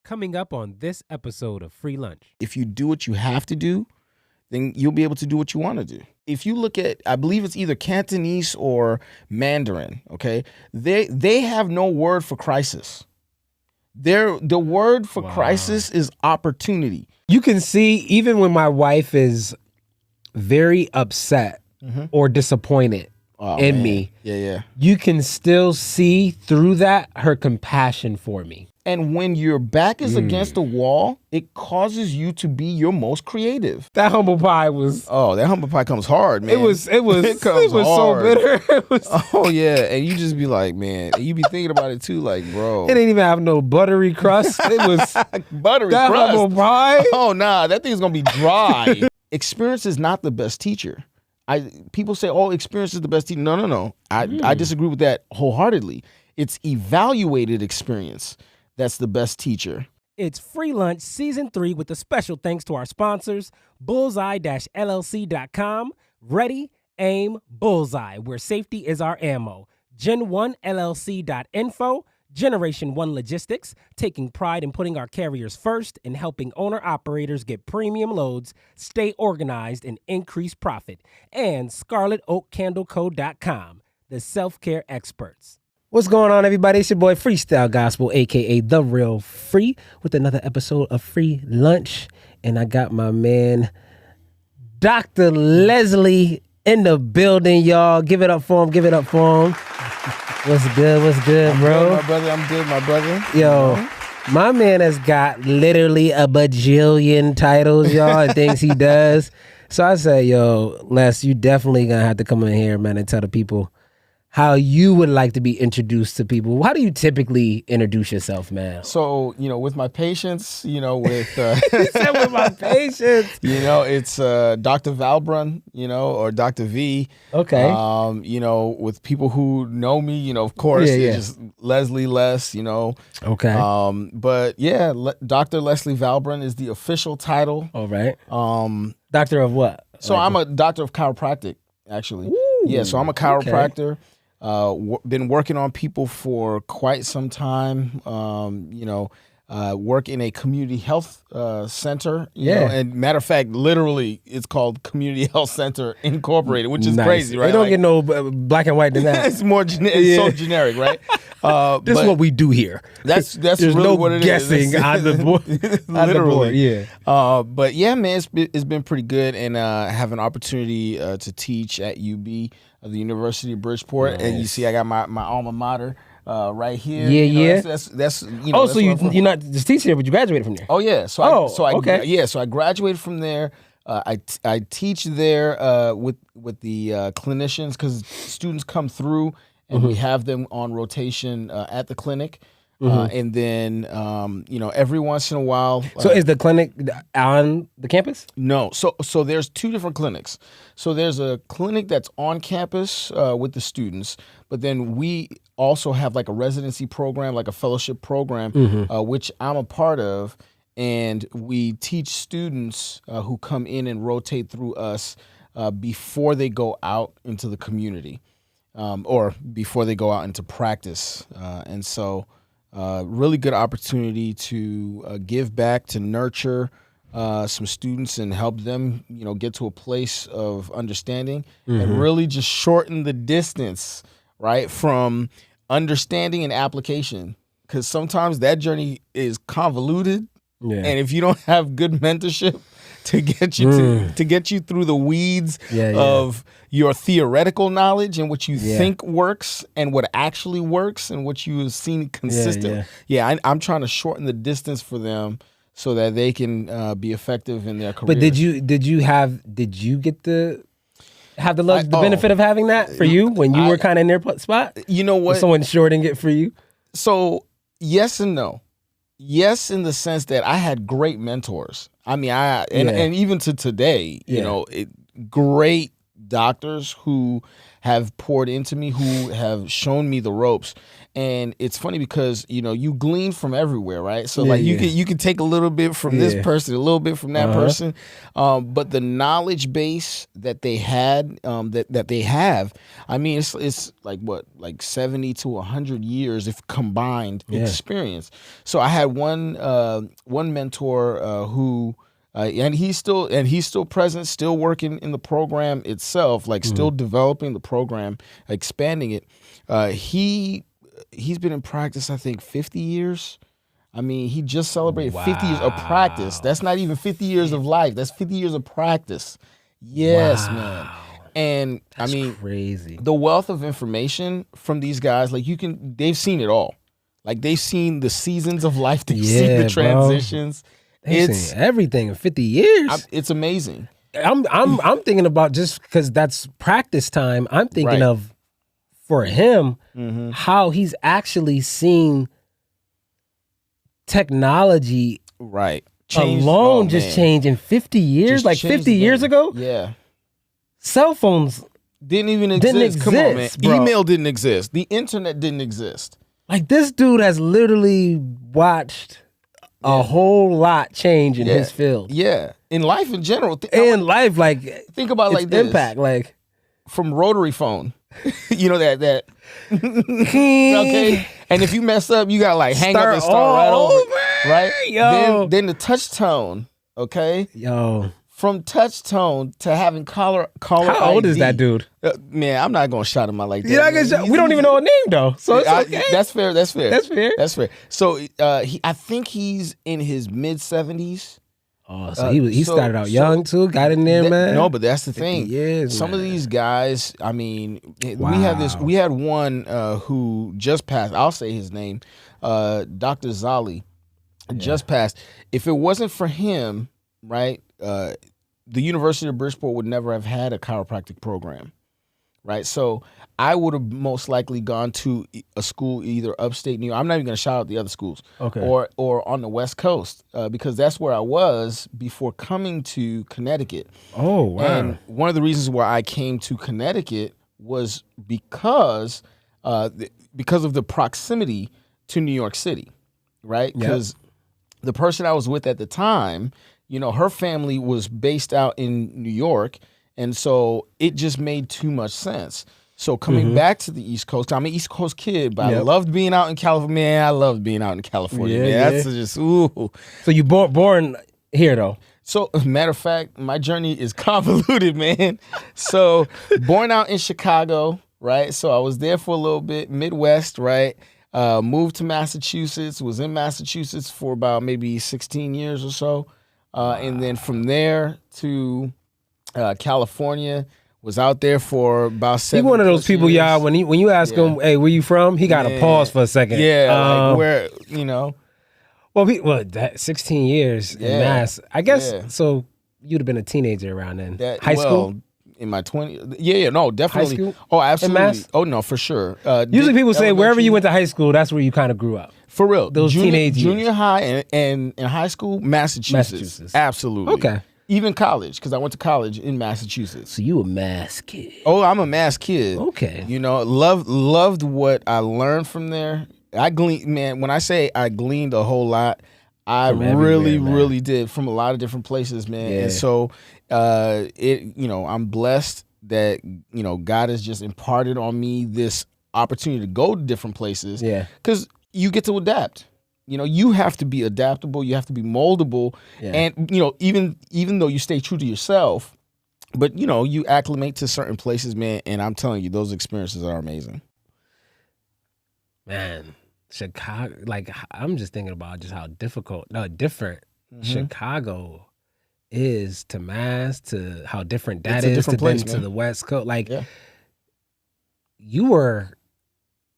Coming up on this episode of Free Lunch. If you do what you have to do, then you'll be able to do what you want to do. If you look at, I believe it's either Cantonese or Mandarin, okay? They have no word for crisis. The word for crisis is opportunity. You can see, even when my wife is very upset or disappointed in me, you can still see through that her compassion for me. And when your back is against the wall, it causes you to be your most creative. That humble pie was... Oh, that humble pie comes hard, man. It was so bitter. Oh, yeah. And you just be like, man, and you be thinking about it too, like, bro. It didn't even have no buttery crust. It was buttery that crust. humble pie. Oh, nah, that thing's going to be dry. Experience is not the best teacher. People say, oh, experience is the best teacher. No. I disagree with that wholeheartedly. It's evaluated experience that's the best teacher. It's Free Lunch Season 3 with a special thanks to our sponsors, Bullseye-LLC.com, Ready, Aim, Bullseye, where safety is our ammo, Gen1LLC.info, Generation 1 Logistics, taking pride in putting our carriers first and helping owner-operators get premium loads, stay organized, and increase profit, and ScarletOakCandleCo.com, the self-care experts. What's going on, everybody? It's your boy Freestyle Gospel, a.k.a. The Real Free, with another episode of Free Lunch. And I got my man, Dr. Leslie, in the building, y'all. Give it up for him. What's good, bro? I'm good, my brother. Yo, my man has got literally a bajillion titles, y'all, and things he does. So I said, yo, Les, you definitely going to have to come in here, man, and tell the people how you would like to be introduced to people. How do you typically introduce yourself, man? So, with my patients, with... with my patients. It's Dr. Valbrun, or Dr. V. Okay. With people who know me, of course, it's just Leslie Les, Okay. But yeah, Dr. Leslie Valbrun is the official title. All right. Doctor of what? So I'm a doctor of chiropractic, actually. Ooh, yeah, so I'm a chiropractor. Okay. Been working on people for quite some time. Work in a community health center. You know, and matter of fact, literally, it's called Community Health Center Incorporated, which is crazy, right? They don't get no black and white than that. It's more it's so generic, right? This is what we do here. That's There's really no what it guessing is. on the board. Literally, yeah. But yeah, man, it's been pretty good, and have an opportunity to teach at UB, the University of Bridgeport, and you see, I got my alma mater right here. Yeah, That's so you're not just teaching here, but you graduated from there. Oh yeah, so I graduated from there. I teach there with the clinicians, because students come through and we have them on rotation at the clinic. And then, every once in a while. So is the clinic on the campus? No. So there's two different clinics. So there's a clinic that's on campus with the students, but then we also have like a residency program, like a fellowship program, which I'm a part of. And we teach students who come in and rotate through us before they go out into the community or before they go out into practice. And so... really good opportunity to give back, to nurture some students and help them, get to a place of understanding and really just shorten the distance, right, from understanding and application. Because sometimes that journey is convoluted, and if you don't have good mentorship to get you to get you through the weeds of your theoretical knowledge and what you think works and what actually works and what you have seen consistent. I'm trying to shorten the distance for them so that they can be effective in their career. But did you get the benefit of having that for you when you were kind of in their spot? You know what? Was someone shorting it for you? So yes and no. Yes, in the sense that I had great mentors. I mean, and even to today, great doctors who have poured into me, who have shown me the ropes. And it's funny because, you glean from everywhere, right? So you can take a little bit from this person, a little bit from that person. But the knowledge base that they had, that they have, I mean, it's like 70 to 100 years if combined experience. So I had one mentor who and he's still present, still working in the program itself, like still developing the program, expanding it. He's been in practice, I think, 50 years. I mean, he just celebrated 50 years of practice. That's not even 50 years of life. That's 50 years of practice. Yes, man. And that's crazy. The wealth of information from these guys, like they've seen it all. Like they've seen the seasons of life. They've seen the transitions. They've seen everything in 50 years. It's amazing. I'm thinking about, just because that's practice time, I'm thinking of, for him, how he's actually seen technology change in 50 years. Like 50 years ago? Yeah. Cell phones didn't even exist. Come on, man. Bro. Email didn't exist. The internet didn't exist. Like, this dude has literally watched a whole lot change in his field. Yeah. In life in general. Think about it like this. Impact, like. From rotary phone. that okay, and if you mess up, you gotta hang up and start right over, right? Yo. Then the touch tone, okay, from touch tone to having caller How ID. old is that dude? Man, I'm not gonna shout him out like that. We don't even know a name though, so it's okay. That's fair. So I think he's in his mid 70s. Oh, so he started out young too, got in there, man. No, but that's the thing. Some of these guys, I mean, we had one who just passed. I'll say his name, Dr. Zali, just passed. If it wasn't for him, right, the University of Bridgeport would never have had a chiropractic program, right? So I would have most likely gone to a school either upstate New York. I'm not even going to shout out the other schools, or on the West Coast, because that's where I was before coming to Connecticut. Oh, wow! And one of the reasons why I came to Connecticut was because of the proximity to New York City, right? Because the person I was with at the time, her family was based out in New York, and so it just made too much sense. So coming back to the East Coast, I'm an East Coast kid, but I loved being out in California. Man, I loved being out in California. That's just, ooh. So you born here, though? So, matter of fact, my journey is convoluted, man. So, born out in Chicago, right? So I was there for a little bit, Midwest, right? Moved to Massachusetts, was in Massachusetts for about maybe 16 years or so. And then from there to California. Was out there for about 7 He one of those people, years. y'all, when you ask him, hey, where you from? He got to pause for a second. Yeah, like where, Well, that 16 years in Mass. I guess, so you'd have been a teenager around then. High school? In my 20s. No, definitely. High school? Oh, absolutely. In Mass? Oh, no, for sure. Usually people say wherever you went to high school, that's where you kind of grew up. For real. Those teenage years. Junior high and in high school, Massachusetts. Absolutely. Okay. Even college, because I went to college in Massachusetts. So you a Mass kid? Oh, I'm a Mass kid. Okay. Loved what I learned from there. I gleaned, man. When I say I gleaned a whole lot, I really did from a lot of different places, man. Yeah. And so, I'm blessed that God has just imparted on me this opportunity to go to different places. Yeah. Because you get to adapt. You have to be adaptable. You have to be moldable. Yeah. And, even though you stay true to yourself, but, you acclimate to certain places, man. And I'm telling you, those experiences are amazing. Man, Chicago, I'm just thinking about just how different Chicago is to Mass, to how different that is to place, to the West Coast. You were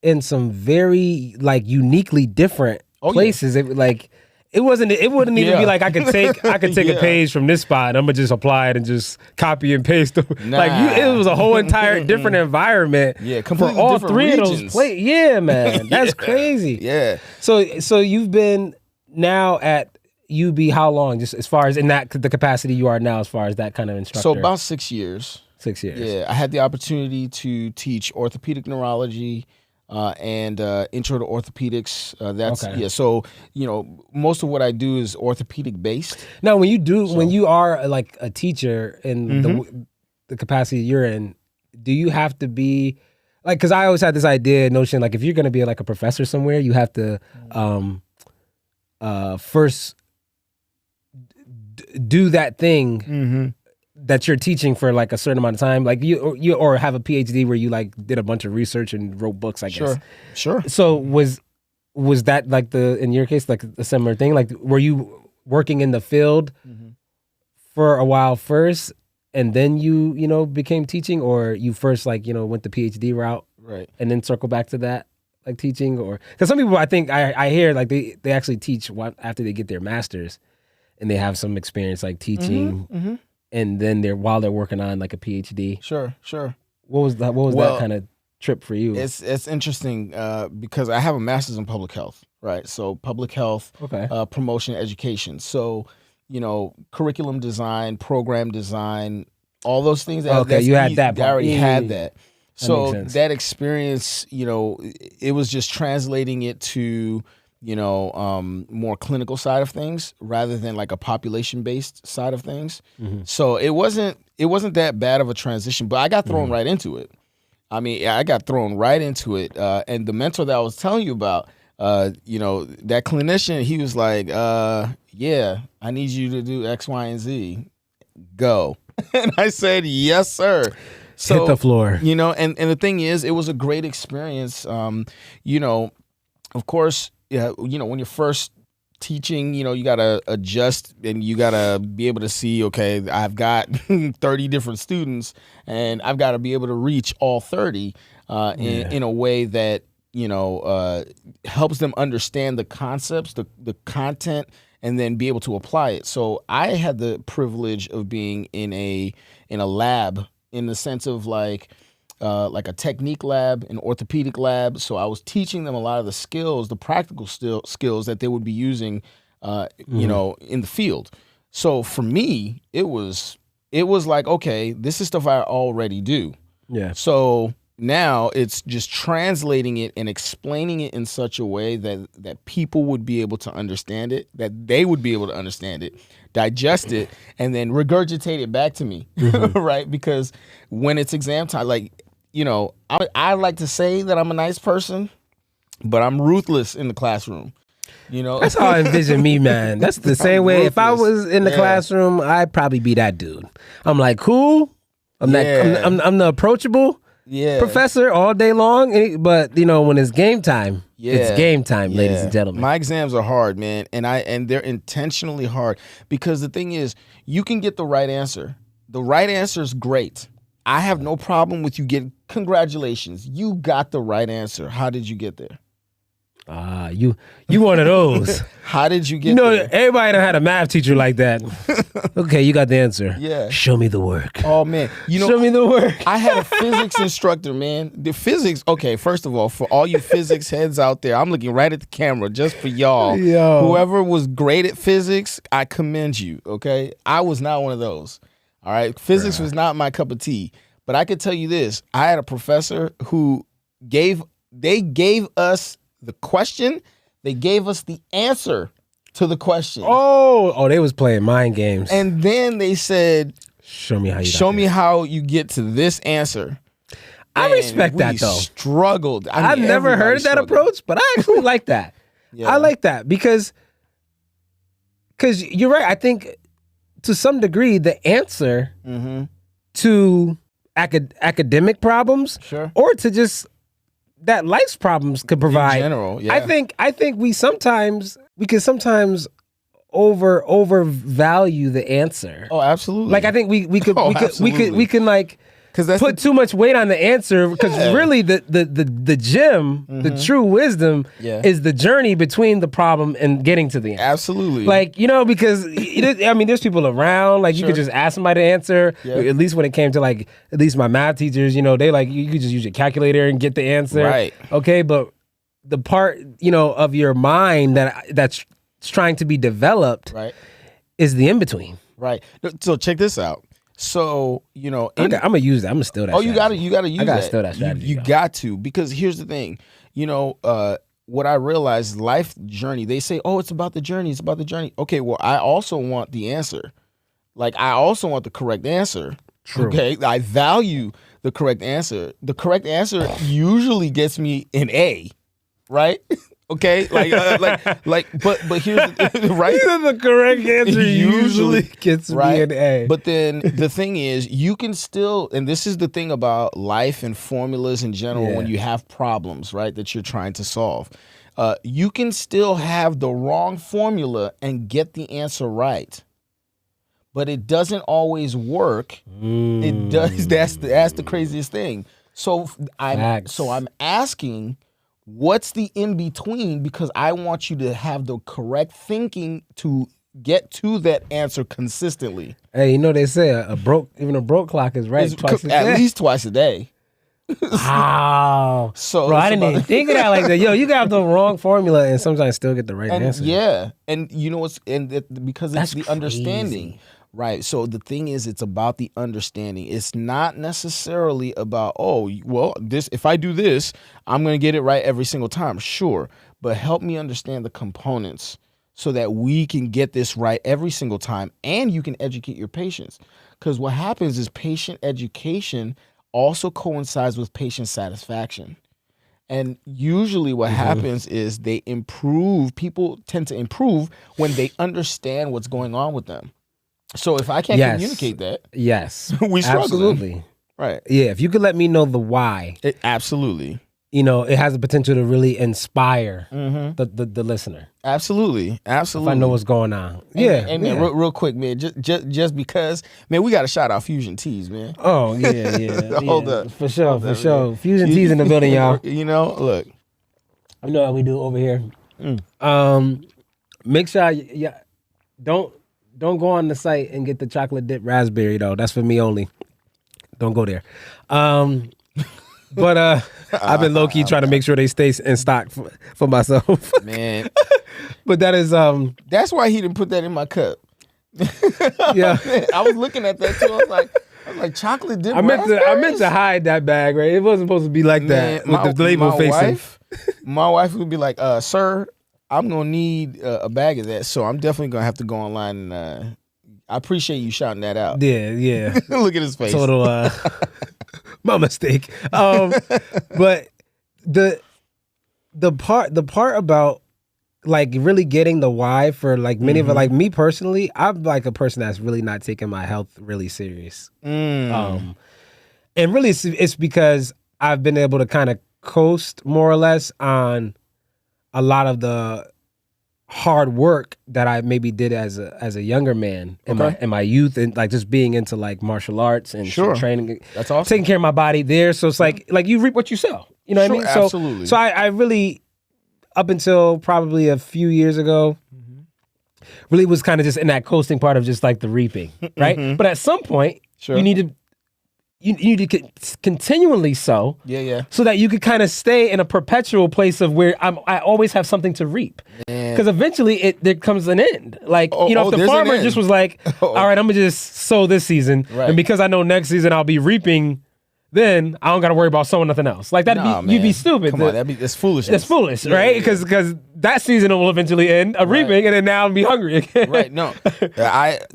in some very, uniquely different places. It wouldn't even be like I could take a page from this spot and I'm gonna just apply it and just copy and paste. It was a whole entire different environment. Yeah, completely for all different three regions. of those places. Yeah, man, that's crazy. Yeah. So you've been now at UB how long? Just as far as in the capacity you are now, as far as that kind of instructor. So about 6 years. 6 years. Yeah, I had the opportunity to teach orthopedic neurology and intro to orthopedics. So most of what I do is orthopedic based. Now, when you are like a teacher in the capacity you're in, do you have to be like? Because I always had this notion like if you're going to be like a professor somewhere, you have to first do that thing that you're teaching for like a certain amount of time, like you or have a PhD where you like did a bunch of research and wrote books, I guess. Sure. So was that like in your case, like a similar thing? Like, were you working in the field for a while first and then you became teaching, or you first like, went the PhD route right and then circle back to that? Like teaching, or because some people I think I hear like they actually teach after they get their master's and they have some experience like teaching, and then while they're working on like a PhD. Sure. What was that kind of trip for you? It's interesting because I have a master's in public health, right? So public health, promotion, education. So curriculum design, program design, all those things. You had that. I already had that. So makes sense. that experience, it was just translating it to, more clinical side of things rather than like a population-based side of things. So it wasn't that bad of a transition, but I got thrown right into it. I mean, I got thrown right into it. And the mentor that I was telling you about, that clinician, he was like, yeah, I need you to do X, Y, and Z. Go. And I said, yes, sir. So, hit the floor. And the thing is, it was a great experience. Of course, when you're first teaching, you got to adjust and you got to be able to see, okay, I've got 30 different students and I've got to be able to reach all 30 in a way that, helps them understand the concepts, the content, and then be able to apply it. So I had the privilege of being in a lab, in the sense of like a technique lab, an orthopedic lab. So I was teaching them a lot of the skills, the practical skills that they would be using, in the field. So for me, it was like, okay, this is stuff I already do. Yeah. So now it's just translating it and explaining it in such a way that people would be able to understand it, that they would be able to understand it, digest it, and then regurgitate it back to me, right? Because when it's exam time, like, I like to say that I'm a nice person, but I'm ruthless in the classroom. That's how I envision me, man. That's the same way. If I was in the classroom, I'd probably be that dude. I'm like, cool. I'm the approachable professor all day long. But when it's game time, it's game time, ladies and gentlemen. My exams are hard, man, and they're intentionally hard because the thing is, you can get the right answer. The right answer is great. I have no problem with you getting congratulations. You got the right answer. How did you get there? You one of those. How did you get there? Everybody done had a math teacher like that. Okay, you got the answer. Yeah. Show me the work. Oh, man. Show me the work. I had a physics instructor, man. The physics, okay, first of all, for all you physics heads out there, I'm looking right at the camera just for y'all. Yo. Whoever was great at physics, I commend you, okay? I was not one of those, all right? Physics was not my cup of tea. But I could tell you this. I had a professor who gave us the question, they gave us the answer to the question. Oh, they was playing mind games. And then they said, show me how you get to this anser. I respect that though. Struggled. I've never heard that approach, but I actually like that. Yeah. I like that because you're right. I think to some degree the answer to academic problems, or to just that life's problems could provide. In general, yeah. I think we can sometimes overvalue the answer. Oh, absolutely. Like I think we can like put too much weight on the answer because really the gem, the true wisdom is the journey between the problem and getting to the answer. Absolutely. Like, because there's people around, like you could just ask somebody to answer. At least when it came to like, at least my math teachers, they like, you could just use your calculator and get the answer. Right. Okay. But the part, of your mind that's trying to be developed is the in-between. Right. So check this out. So, you know, I'm gonna use that. I'm gonna steal that. Oh, strategy. you gotta use that. I gotta steal that strategy. You got to, because here's the thing. You know, what I realized, life journey. They say, oh, it's about the journey. It's about the journey. Okay, well, I also want the answer. Like, I also want the correct answer. True. Okay, I value the correct answer. The correct answer usually gets me an A, right? Okay, but here's the, right. The correct answer usually gets me an A. But then the thing is, you can still, and this is the thing about life and formulas in general. When you have problems, right, that you're trying to solve, you can still have the wrong formula and get the answer right. But it doesn't always work. It does. That's the craziest thing. So I'm asking, what's the in between? Because I want you to have the correct thinking to get to that answer consistently. Hey, you know they say even a broke clock is right twice a day. At least twice a day. Wow. So, bro, I didn't even think of that like that. Yo, you got the wrong formula and sometimes still get the right answer. Yeah, and you know what's because it's That's the crazy. understanding. Right. So the thing is, it's about the understanding. It's not necessarily about, oh, well, if I do this, I'm going to get it right every single time. Sure. But help me understand the components so that we can get this right every single time, and you can educate your patients. Because what happens is patient education also coincides with patient satisfaction. And usually what happens is people tend to improve when they understand what's going on with them. So if I can't communicate that, we struggle. Absolutely. Right. Yeah, if you could let me know the why. Absolutely. You know, it has the potential to really inspire the listener. Absolutely. If I know what's going on. Man, real quick, man, just because, man, we got to shout out Fusion Teas, man. Oh, yeah. Hold up. For sure. Fusion Teas in the building, y'all. You know, look. You know how we do over here. Make sure don't go on the site and get the chocolate dip raspberry, though. That's for me only. Don't go there. But I've been low-key trying to make sure they stay in stock for myself. Man. But that is... That's why he didn't put that in my cup. Yeah. I was looking at that, too. I was like chocolate dip I meant to hide that bag, right? It wasn't supposed to be like that with the label facing. My wife would be like, sir, I'm going to need a bag of that, so I'm definitely going to have to go online and I appreciate you shouting that out. Yeah. Look at his face. Total my mistake. But the part about like really getting the why for like many of it, like me personally, I'm like a person that's really not taking my health really serious. And really it's because I've been able to kind of coast more or less on a lot of the hard work that I maybe did as a younger man in my youth, and like just being into like martial arts and training. That's awesome. Taking care of my body there. So it's like you reap what you sow. You know what I mean? So, absolutely. So I really, up until probably a few years ago, really was kind of just in that coasting part of just like the reaping, right? But at some point, you need to continually sow, so that you could kind of stay in a perpetual place of where I always have something to reap. Because eventually there comes an end. Like, if the farmer just was like, all right, I'm gonna just sow this season, and because I know next season I'll be reaping, then I don't got to worry about sowing nothing else. Like you'd be stupid. Come on, that's foolish. That's foolish, right? Because that season will eventually end, reaping, and then now I'll be hungry again. Right? No,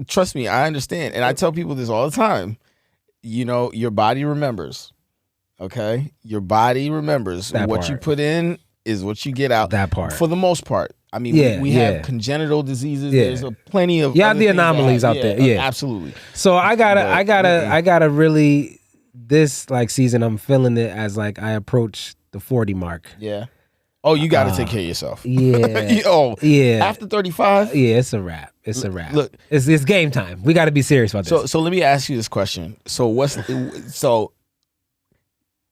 trust me, I understand, and I tell people this all the time. Your body remembers. Okay, your body remembers what you put in is what you get out. That part, for the most part. I mean, we have congenital diseases. There's plenty of the anomalies out there. Yeah, absolutely. So I gotta really. This like season, I'm feeling it as like I approach the 40 mark. Yeah. Oh, you got to take care of yourself. Yeah. Yeah. After 35. Yeah, it's a wrap. It's a wrap. Look, it's game time. We got to be serious about this. So let me ask you this question. So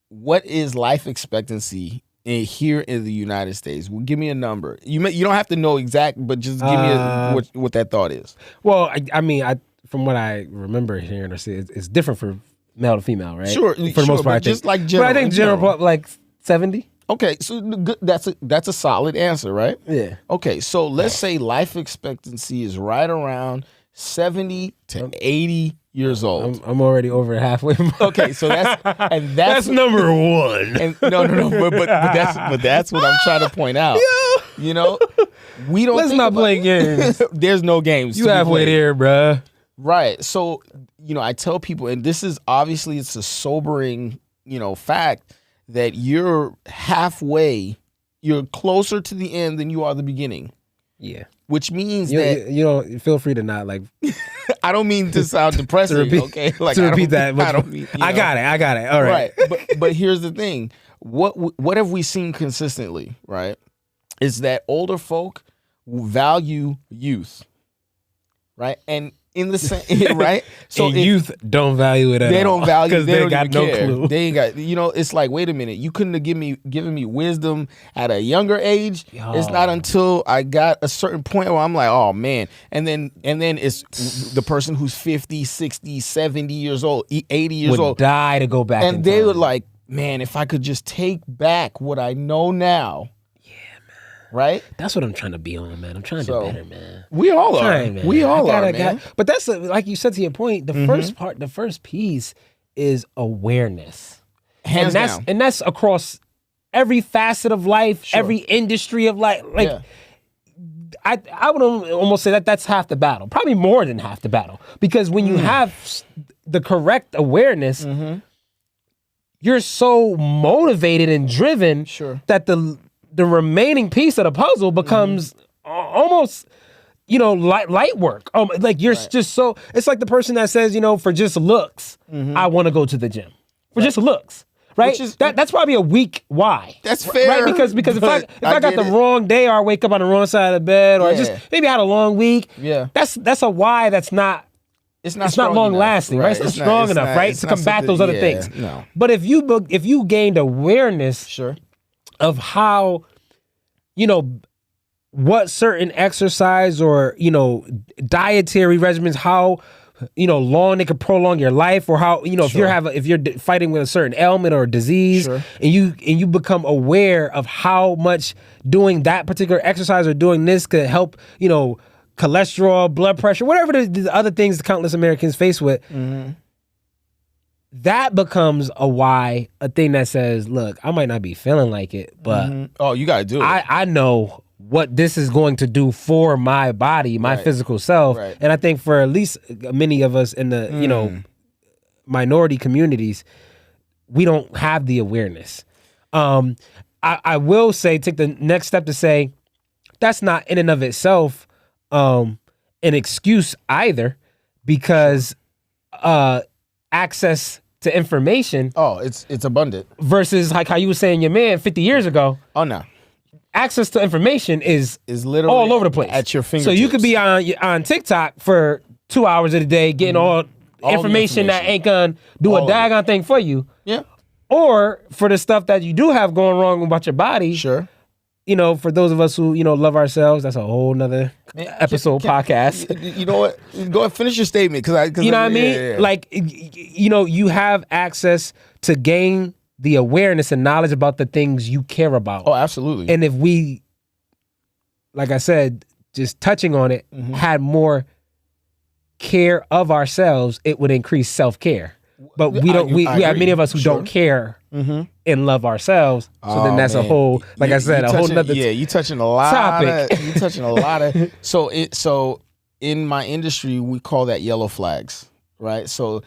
what is life expectancy here in the United States? Well, give me a number. You don't have to know exact, but just give me what that thought is. Well, I mean, from what I remember hearing or see, it's different for male to female, right? Sure, for the most part, I think. Just like general. But I think general like 70. Okay, so that's a solid answer, right? Yeah. Okay, so let's say life expectancy is right around 70 to 80 years old. I'm already over halfway. Okay, so that's number one. And no, but that's what I'm trying to point out. Yeah. You know, we don't. Let's not play games. There's no games. You halfway there, bruh. Right. So, I tell people, and this is obviously it's a sobering, fact that you're halfway. You're closer to the end than you are the beginning. Yeah. Which means that you don't feel free to not like. I don't mean to sound depressing. to repeat, okay, like to repeat that. I don't mean. I got it. All right. But here's the thing: what have we seen consistently? Right, is that older folk value youth, right, and in the same right. So youth don't value it at all. They don't value because they got no care. clue. They ain't got. It's like, wait a minute, you couldn't have given me wisdom at a younger age. Yo. It's not until I got a certain point where I'm like, oh man, and then it's the person who's 50, 60, 70 years old, 80 years would old, die to go back, and they would like, man, if I could just take back what I know now. Right? That's what I'm trying to be on, man. I'm trying to do better, man. We all are. We all are, man. But that's like you said to your point. The first piece is awareness. Hands down. And that's across every facet of life, every industry of life. Like, I would almost say that's half the battle. Probably more than half the battle. Because when you have the correct awareness, you're so motivated and driven that the remaining piece of the puzzle becomes almost, light work. Like you're just so, it's like the person that says, for just looks, I want to go to the gym. For just looks, right? That's probably a weak why. That's fair. Right? Because if I got the wrong day or I wake up on the wrong side of the bed or just maybe I had a long week, that's a why that's not. It's not long lasting, right? It's not strong enough, right? To combat those other things. No. But if you gained awareness of how, what certain exercise or, dietary regimens, how, long they could prolong your life, or how, if you're fighting with a certain ailment or disease, and you become aware of how much doing that particular exercise or doing this could help, cholesterol, blood pressure, whatever the other things the countless Americans face with. That becomes a thing that says, look, I might not be feeling like it, but you got to do it. I know what this is going to do for my body, my physical self. Right. And I think for at least many of us in the, minority communities, we don't have the awareness. I will say, take the next step to say, that's not in and of itself an excuse either, because access to information. It's abundant. Versus like how you were saying your man 50 years ago. Oh, no. Access to information is literally all over the place. At your fingertips. So you could be on TikTok for 2 hours of the day getting all information that ain't gonna do a daggone thing for you. Yeah. Or for the stuff that you do have going wrong about your body. Sure. For those of us who, love ourselves, that's a whole nother episode podcast. You know what? Go ahead, finish your statement. Cause you know what I mean? Yeah. Like, you have access to gain the awareness and knowledge about the things you care about. Oh, absolutely. And if we, like I said, just touching on it, had more care of ourselves, it would increase self-care. But we don't. We have many of us who don't care and love ourselves. So then that's a whole, like I said, a whole nother. Yeah, you touching a lot topic. You touching a lot of. So in my industry, we call that yellow flags, right? So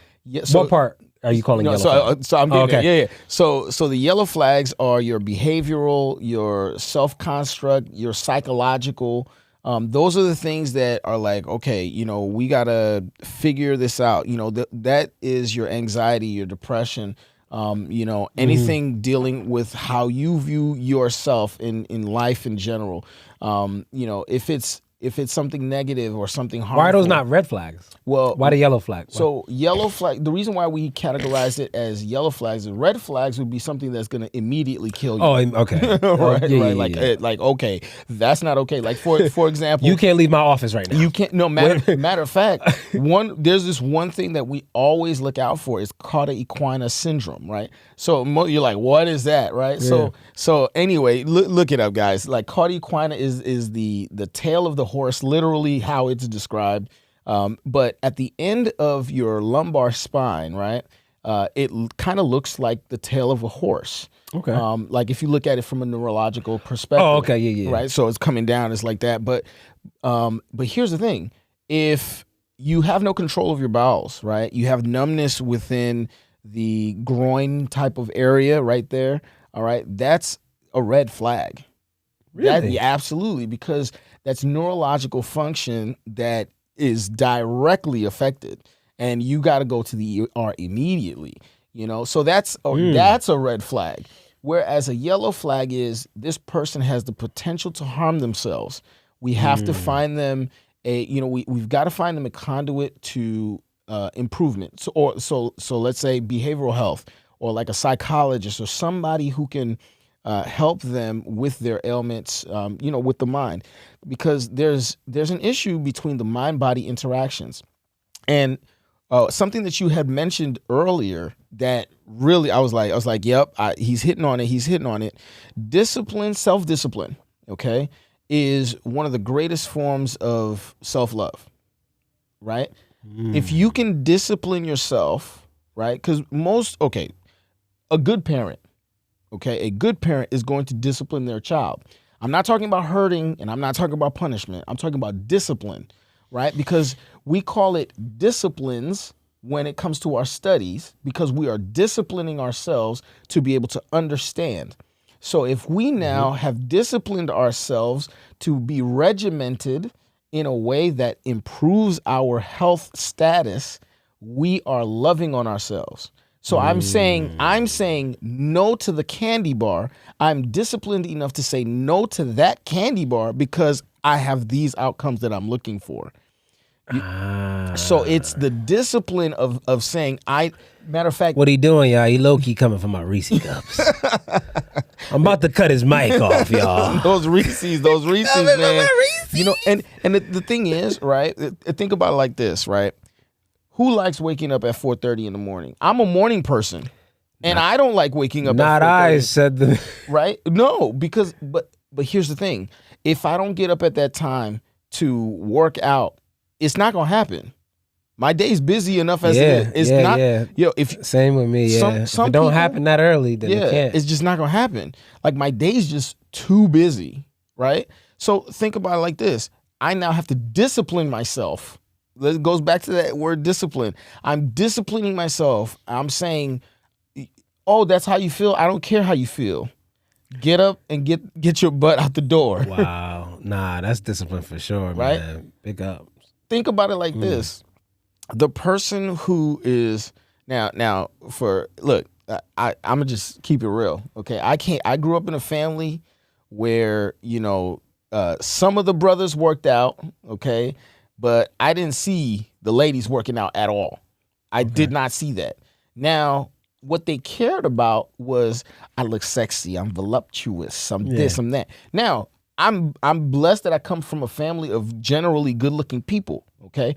what part are you calling yellow flags? So I'm getting there. Yeah. So the yellow flags are your behavioral, your self-construct, your psychological. Those are the things that are like, okay, we gotta figure this out. That is your anxiety, your depression, anything dealing with how you view yourself in life in general. If it's something negative or something harmful. Why are those not red flags? Well, why the yellow flag? So yellow flag, the reason why we categorize it as yellow flags and red flags would be something that's going to immediately kill you. Oh, okay. right. Like, okay, that's not okay. Like for example, you can't leave my office right now. You can't. No, matter of fact, there's this one thing that we always look out for is cauda equina syndrome, right? So you're like, what is that, right? Yeah. So anyway, look it up, guys. Like cauda equina is the tail of the horse, literally how it's described. But at the end of your lumbar spine, right, it kind of looks like the tail of a horse. Okay. Like if you look at it from a neurological perspective. Oh, okay, yeah. Right, so it's coming down, it's like that. But here's the thing: if you have no control of your bowels, right, you have numbness within the groin type of area right there. All right, that's a red flag. Really? Yeah, absolutely, because that's neurological function that is directly affected, and you got to go to the ER immediately. So that's a red flag. Whereas a yellow flag is this person has the potential to harm themselves. We have to find them we've got to find them a conduit to improvement. So let's say behavioral health, or like a psychologist or somebody who can help them with their ailments, with the mind, because there's an issue between the mind-body interactions. And something that you had mentioned earlier that really I was like, yep, he's hitting on it. Discipline, self-discipline, okay, is one of the greatest forms of self-love, right? If you can discipline yourself, right, because a good parent is going to discipline their child. I'm not talking about hurting, and I'm not talking about punishment. I'm talking about discipline, right? Because we call it disciplines when it comes to our studies, because we are disciplining ourselves to be able to understand. So if we now have disciplined ourselves to be regimented in a way that improves our health status, we are loving on ourselves. So I'm saying no to the candy bar. I'm disciplined enough to say no to that candy bar because I have these outcomes that I'm looking for. So it's the discipline of saying, matter of fact. What he doing, y'all? He low-key coming for my Reese cups. I'm about to cut his mic off, y'all. those Reese's, man. And the thing is, right, think about it like this, right? Who likes waking up at 4:30 in the morning? I'm a morning person, and I don't like waking up at 4:30. Not I, said the... Right? No, because, but here's the thing. If I don't get up at that time to work out, it's not going to happen. My day's busy enough as it is. It's not. Same with me, yeah. If it don't happen that early, then it can't. It's just not going to happen. Like, my day's just too busy, right? So think about it like this. I now have to discipline myself. It goes back to that word discipline. I'm disciplining myself. I'm saying, oh, that's how you feel? I don't care how you feel. Get up and get your butt out the door. Wow. Nah, that's discipline for sure, right? Man. Big up. Think about it like this. The person who is now I'm gonna just keep it real. Okay. I grew up in a family where, some of the brothers worked out, okay, but I didn't see the ladies working out at all. I did not see that. Now, what they cared about was I look sexy, I'm voluptuous, I'm this, I'm that. Now, I'm blessed that I come from a family of generally good-looking people, okay?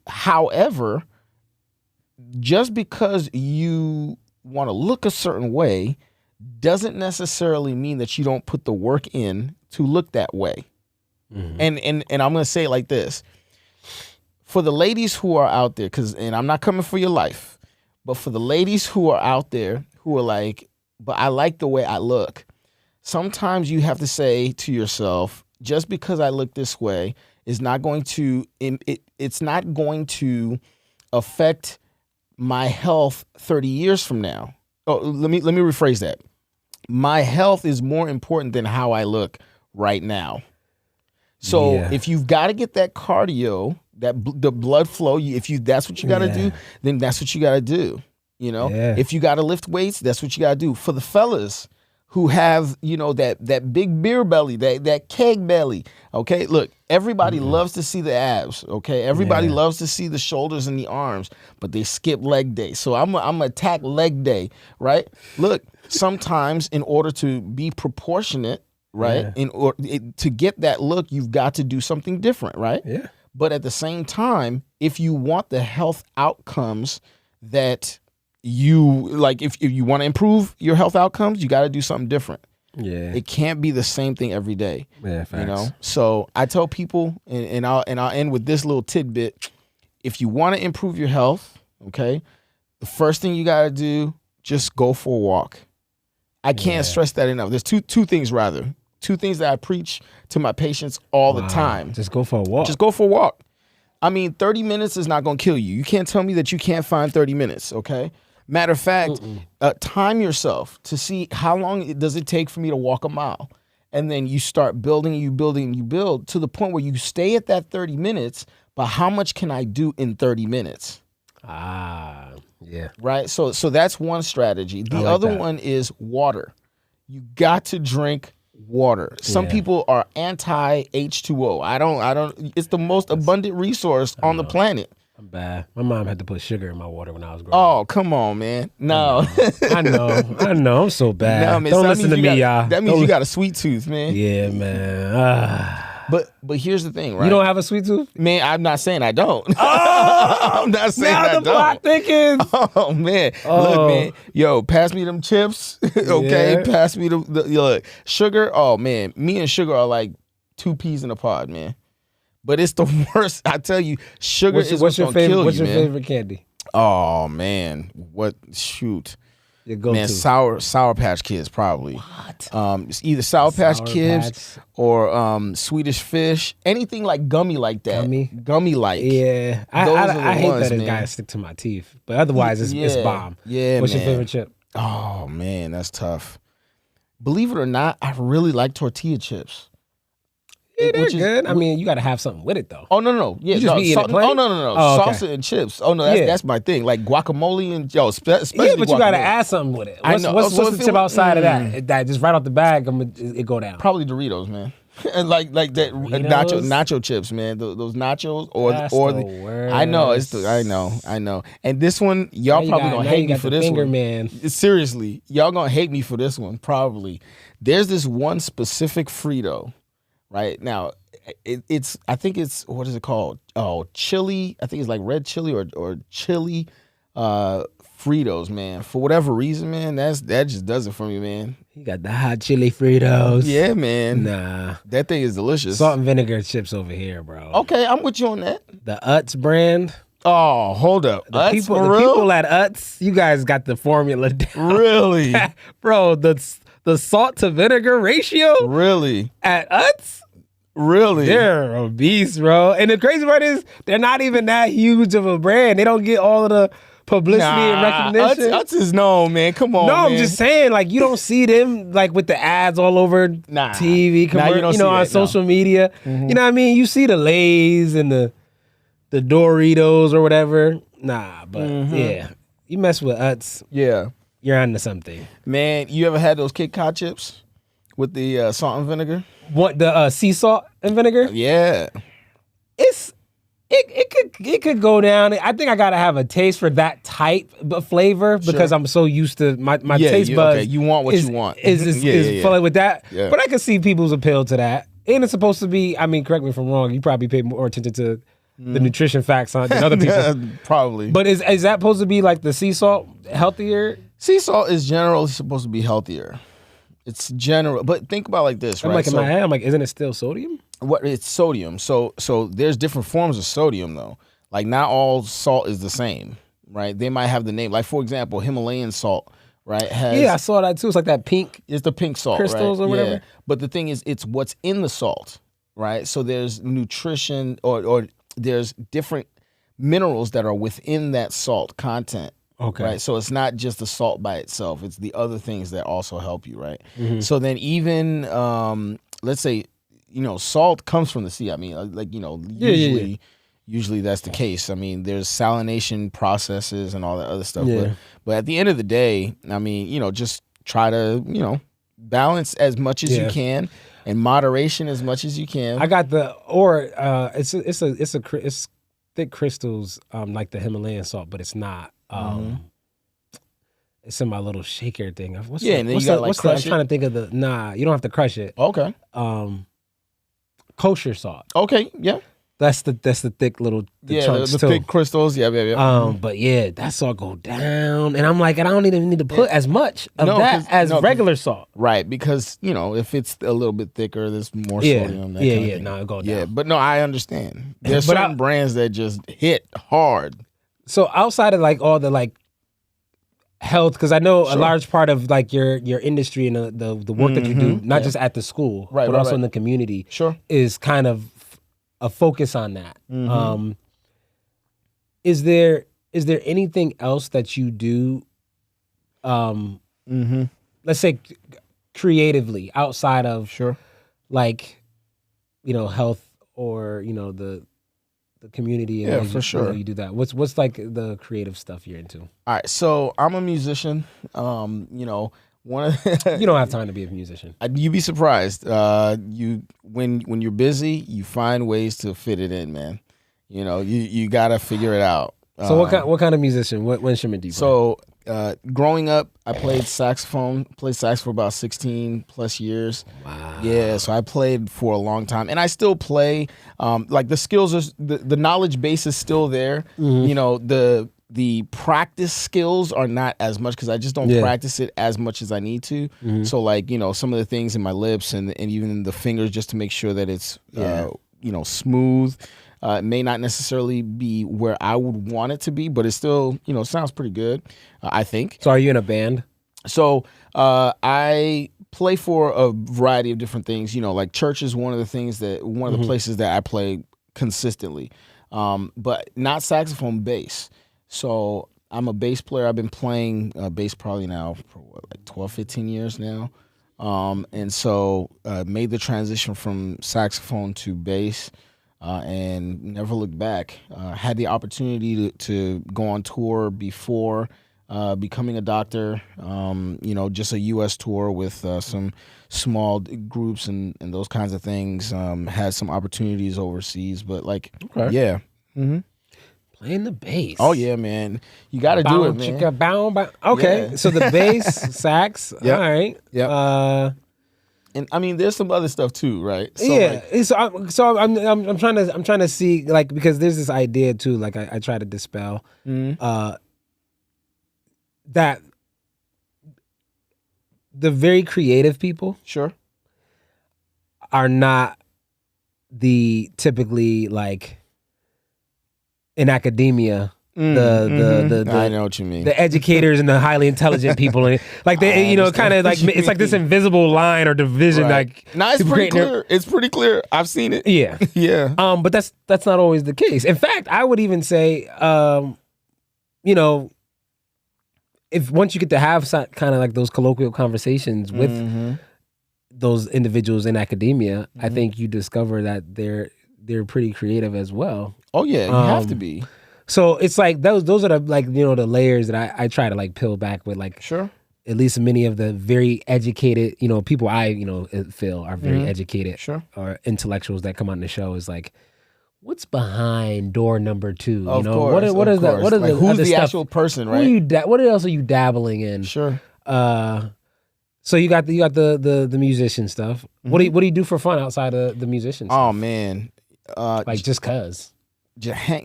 However, just because you want to look a certain way doesn't necessarily mean that you don't put the work in to look that way. And I'm going to say it like this. For the ladies who are out there, and I'm not coming for your life, but for the ladies who are out there who are like, but I like the way I look, sometimes you have to say to yourself, just because I look this way is not going to, it's not going to affect my health 30 years from now. Oh, let me rephrase that. My health is more important than how I look right now. So if you've got to get that cardio, the blood flow, that's what you got to do, then that's what you got to do. If you got to lift weights, that's what you got to do. For the fellas who have, that big beer belly, that keg belly. Okay, look, everybody loves to see the abs. Okay, everybody loves to see the shoulders and the arms, but they skip leg day. So I'm gonna attack leg day, right? Look, sometimes in order to be proportionate, right, to get that look, you've got to do something different, right? Yeah. But at the same time, if you want the health outcomes that you like, if you want to improve your health outcomes, you got to do something different. Yeah. It can't be the same thing every day. Yeah, facts. You know? So I tell people, and I'll end with this little tidbit. If you want to improve your health, okay, the first thing you got to do, just go for a walk. I can't stress that enough. There's two things rather. Two things that I preach to my patients all the time. Just go for a walk. Just go for a walk. I mean, 30 minutes is not going to kill you. You can't tell me that you can't find 30 minutes, okay? Matter of fact, time yourself to see how long does it take for me to walk a mile. And then you start building, you build to the point where you stay at that 30 minutes, but how much can I do in 30 minutes? Yeah. Right? So that's one strategy. The other one is water. You got to drink water. Some people are anti H2O. I don't. It's the most abundant resource on the planet. I'm bad. My mom had to put sugar in my water when I was growing up. Oh, come on, man. No. I know. I'm so bad. No, man. Don't listen to me, y'all. That means you got a sweet tooth, man. Yeah, man. But here's the thing, right? You don't have a sweet tooth? Man, I'm not saying I don't. Oh! I'm not saying now I the don't. plot thickens. Oh, man. Look, man. Yo, pass me them chips. Okay? Yeah. Pass me the sugar. Oh, man. Me and sugar are like two peas in a pod, man. But it's the worst. I tell you, sugar is what's gonna kill you, man. What's your favorite candy? Oh, man. Shoot. Your go-to. Man, Sour Patch Kids, probably. What? It's either Sour Patch Kids or Swedish Fish. Anything like gummy like that. Gummy like. Yeah. I hate that it gotta stick to my teeth. But otherwise, it's bomb. Yeah, What's man. your favorite chip? Oh, man, that's tough. Believe it or not, I really like tortilla chips. Yeah, they're good. I mean, you got to have something with it, though. Oh, no. Yeah, you just be eating it plain? Oh, no. Oh, okay. Salsa and chips. Oh, no, that's my thing. Like guacamole and, especially yeah, but you got to guacamole. add something with it. I know. What's the tip outside of that? That just right off the bag, it go down. Probably Doritos, man. And like that nacho chips, man. Those nachos That's the worst. I know. I know. And this one, y'all probably gonna hate me for this one. Man. Seriously, y'all gonna hate me for this one. Probably. There's this one specific Frito, right now. I think it's what is it called? Oh, chili. I think it's like red chili or chili Fritos, man. For whatever reason, man, that just does it for me, man. You got the hot chili Fritos. Yeah, man. Nah. That thing is delicious. Salt and vinegar chips over here, bro. Okay, I'm with you on that. The Utz brand. Oh, hold up. The people at Utz, you guys got the formula down. Really? Bro, the salt to vinegar ratio? Really? At Utz? Really? They're a beast, bro. And the crazy part is they're not even that huge of a brand. They don't get all of the publicity and recognition. Utz is known, man. Come on, no, man. I'm just saying, like, you don't see them like with the ads all over TV, on social media. Mm-hmm. You know what I mean? You see the Lay's and the Doritos or whatever. Nah, but yeah, you mess with Utz. Yeah, you're onto something, man. You ever had those Kit Kat chips with the salt and vinegar? What, the sea salt and vinegar? Yeah, it could go down. I think I gotta have a taste for that type of flavor because I'm so used to my taste buds. Okay, you want what you want. Is fully with that. Yeah. But I can see people's appeal to that. And it's supposed to be. I mean, correct me if I'm wrong. You probably pay more attention to the nutrition facts than other people. Probably. But is that supposed to be like the sea salt healthier? Sea salt is generally supposed to be healthier. It's general, but think about it like this, right? I'm like in my head, I'm like, isn't it still sodium? What it's sodium. So there's different forms of sodium though. Like not all salt is the same, right? They might have the name. Like for example, Himalayan salt, right? I saw that too. It's like that pink. It's the pink salt, crystals right? or whatever. Yeah. But the thing is, it's what's in the salt, right? So there's nutrition or there's different minerals that are within that salt content. Okay. Right. So it's not just the salt by itself. It's the other things that also help you, right? Mm-hmm. So then even let's say, salt comes from the sea. I mean, usually that's the case. I mean, there's salination processes and all that other stuff. Yeah. But at the end of the day, I mean, just try to, balance as much as you can and moderation as much as you can. I got it's thick crystals like the Himalayan salt, but it's not. It's in my little shaker thing. I'm trying to think of you don't have to crush it. Okay. Kosher salt. Okay, yeah. That's the thick little chunks the too. thick crystals. Yeah. But yeah, that salt go down, and I'm like, I don't even need to put as much of that as regular salt. Right, because if it's a little bit thicker, there's more sodium. No, it go down. Yeah, but no, I understand. There's certain brands that just hit hard. So outside of like all the like health, because I know a large part of like your industry and the work that you do, not just at the school, but also in the community, is kind of a focus on that. Is there anything else that you do, let's say creatively, outside of like, health or, the community? And for sure. You do that. What's like the creative stuff you're into? All right. So I'm a musician. One of you don't have time to be a musician. You'd be surprised. When you're busy, you find ways to fit it in, man. You gotta figure it out. So what kind of musician? What instrument do you play? So growing up, I played saxophone. Played sax for about 16 plus years. Wow. Yeah. So I played for a long time, and I still play. Like the skills are the knowledge base is still there. The practice skills are not as much because I just don't practice it as much as I need to. So like, some of the things in my lips and even the fingers, just to make sure that it's, smooth. It may not necessarily be where I would want it to be, but it still, sounds pretty good, I think. So are you in a band? So I play for a variety of different things. Like church is one of the places that I play consistently, but not saxophone, bass. So I'm a bass player. I've been playing bass probably now for 12, 15 years now. And so made the transition from saxophone to bass and never looked back. Had the opportunity to go on tour before becoming a doctor, just a U.S. tour with some small groups and those kinds of things. Had some opportunities overseas, but yeah. Mm-hmm. Playing the bass. Oh yeah, man! You got to do it, man. Chicka, bow. Okay, so the bass, sax. All right. Yeah. And I mean, there's some other stuff too, right? So so I'm trying to see, like, because there's this idea too. Like I try to dispel that the very creative people are not the typically like. In academia, I know what you mean. The educators and the highly intelligent people, like they, kind of like it's like this invisible line or division. Right. Like, no, it's pretty clear. It's pretty clear. I've seen it. Yeah, yeah. But that's not always the case. In fact, I would even say, if once you get to have kind of like those colloquial conversations with those individuals in academia, I think you discover that they're pretty creative as well. Oh yeah, you have to be. So it's like those are the like the layers that I try to like peel back with, like at least many of the very educated people I feel are very educated or intellectuals that come on the show is like, what's behind door number 2? Of course, what is that? What is who's the actual person, right? What else are you dabbling in? Sure. So you got the musician stuff. What do you do for fun outside of the musician stuff? Oh man. Just cause.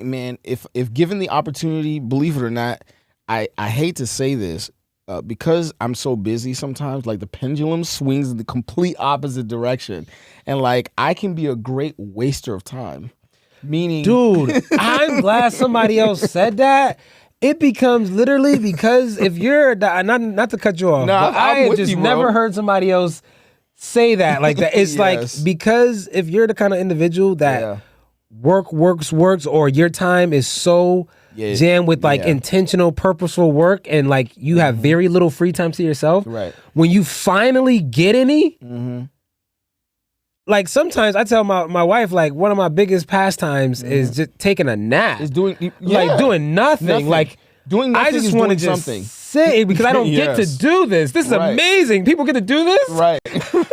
Man, if given the opportunity, believe it or not, I hate to say this, because I'm so busy sometimes, like the pendulum swings in the complete opposite direction. And like I can be a great waster of time. Meaning, dude, I'm glad somebody else said that. It becomes literally, because if you're not to cut you off, but I have just never heard somebody else say that like that. It's like, because if you're the kind of individual that works, or your time is so jammed with like intentional, purposeful work, and like you have very little free time to yourself. Right. When you finally get any, like sometimes I tell my wife, like one of my biggest pastimes is just taking a nap. Is doing nothing. Like doing nothing. I just want to just say, because I don't get to do this. This is amazing. People get to do this. Right.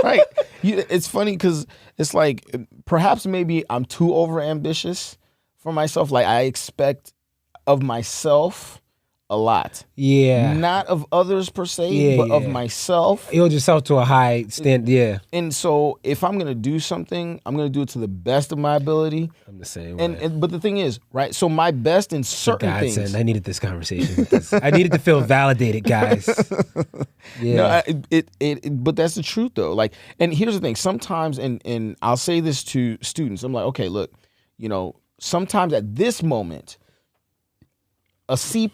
Right. It's funny because it's like perhaps maybe I'm too overambitious for myself. Like I expect of myself a lot. Yeah. Not of others per se, but of myself. You hold yourself to a high stand. Yeah. And so if I'm going to do something, I'm going to do it to the best of my ability. I'm the same way. But the thing is, right? So my best in certain things. I needed this conversation. I needed to feel validated, guys. Yeah. No, but that's the truth though. Like, and here's the thing. Sometimes, and I'll say this to students, I'm like, okay, look, sometimes at this moment, a C+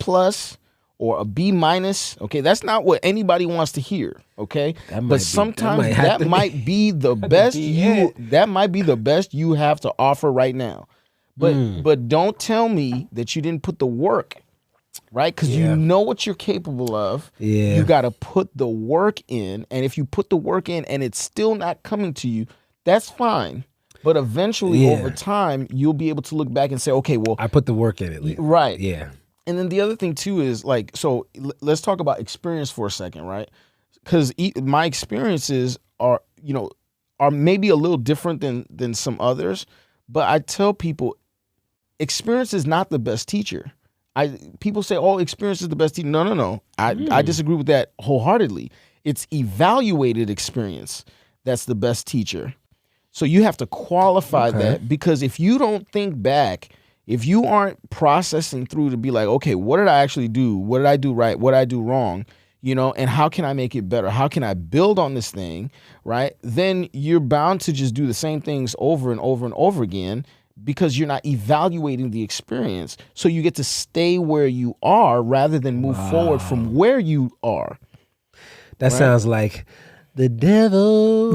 or a B-, okay, that's not what anybody wants to hear, okay? But sometimes that might be the best that might be the best you have to offer right now. But don't tell me that you didn't put the work, right? Because you know what you're capable of. Yeah. You got to put the work in, and if you put the work in and it's still not coming to you, that's fine. But eventually, over time, you'll be able to look back and say, okay, well, I put the work in at least. Right. Yeah. And then the other thing too is like, so let's talk about experience for a second, right? Because my experiences are maybe a little different than some others, but I tell people, experience is not the best teacher. People say, oh, experience is the best teacher. No. I disagree with that wholeheartedly. It's evaluated experience that's the best teacher. So you have to qualify that, because if you don't think back, if you aren't processing through to be like, okay, what did I actually do? What did I do right? What did I do wrong? And how can I make it better? How can I build on this thing, right? Then you're bound to just do the same things over and over and over again, because you're not evaluating the experience. So you get to stay where you are rather than move forward from where you are. That sounds like the devil.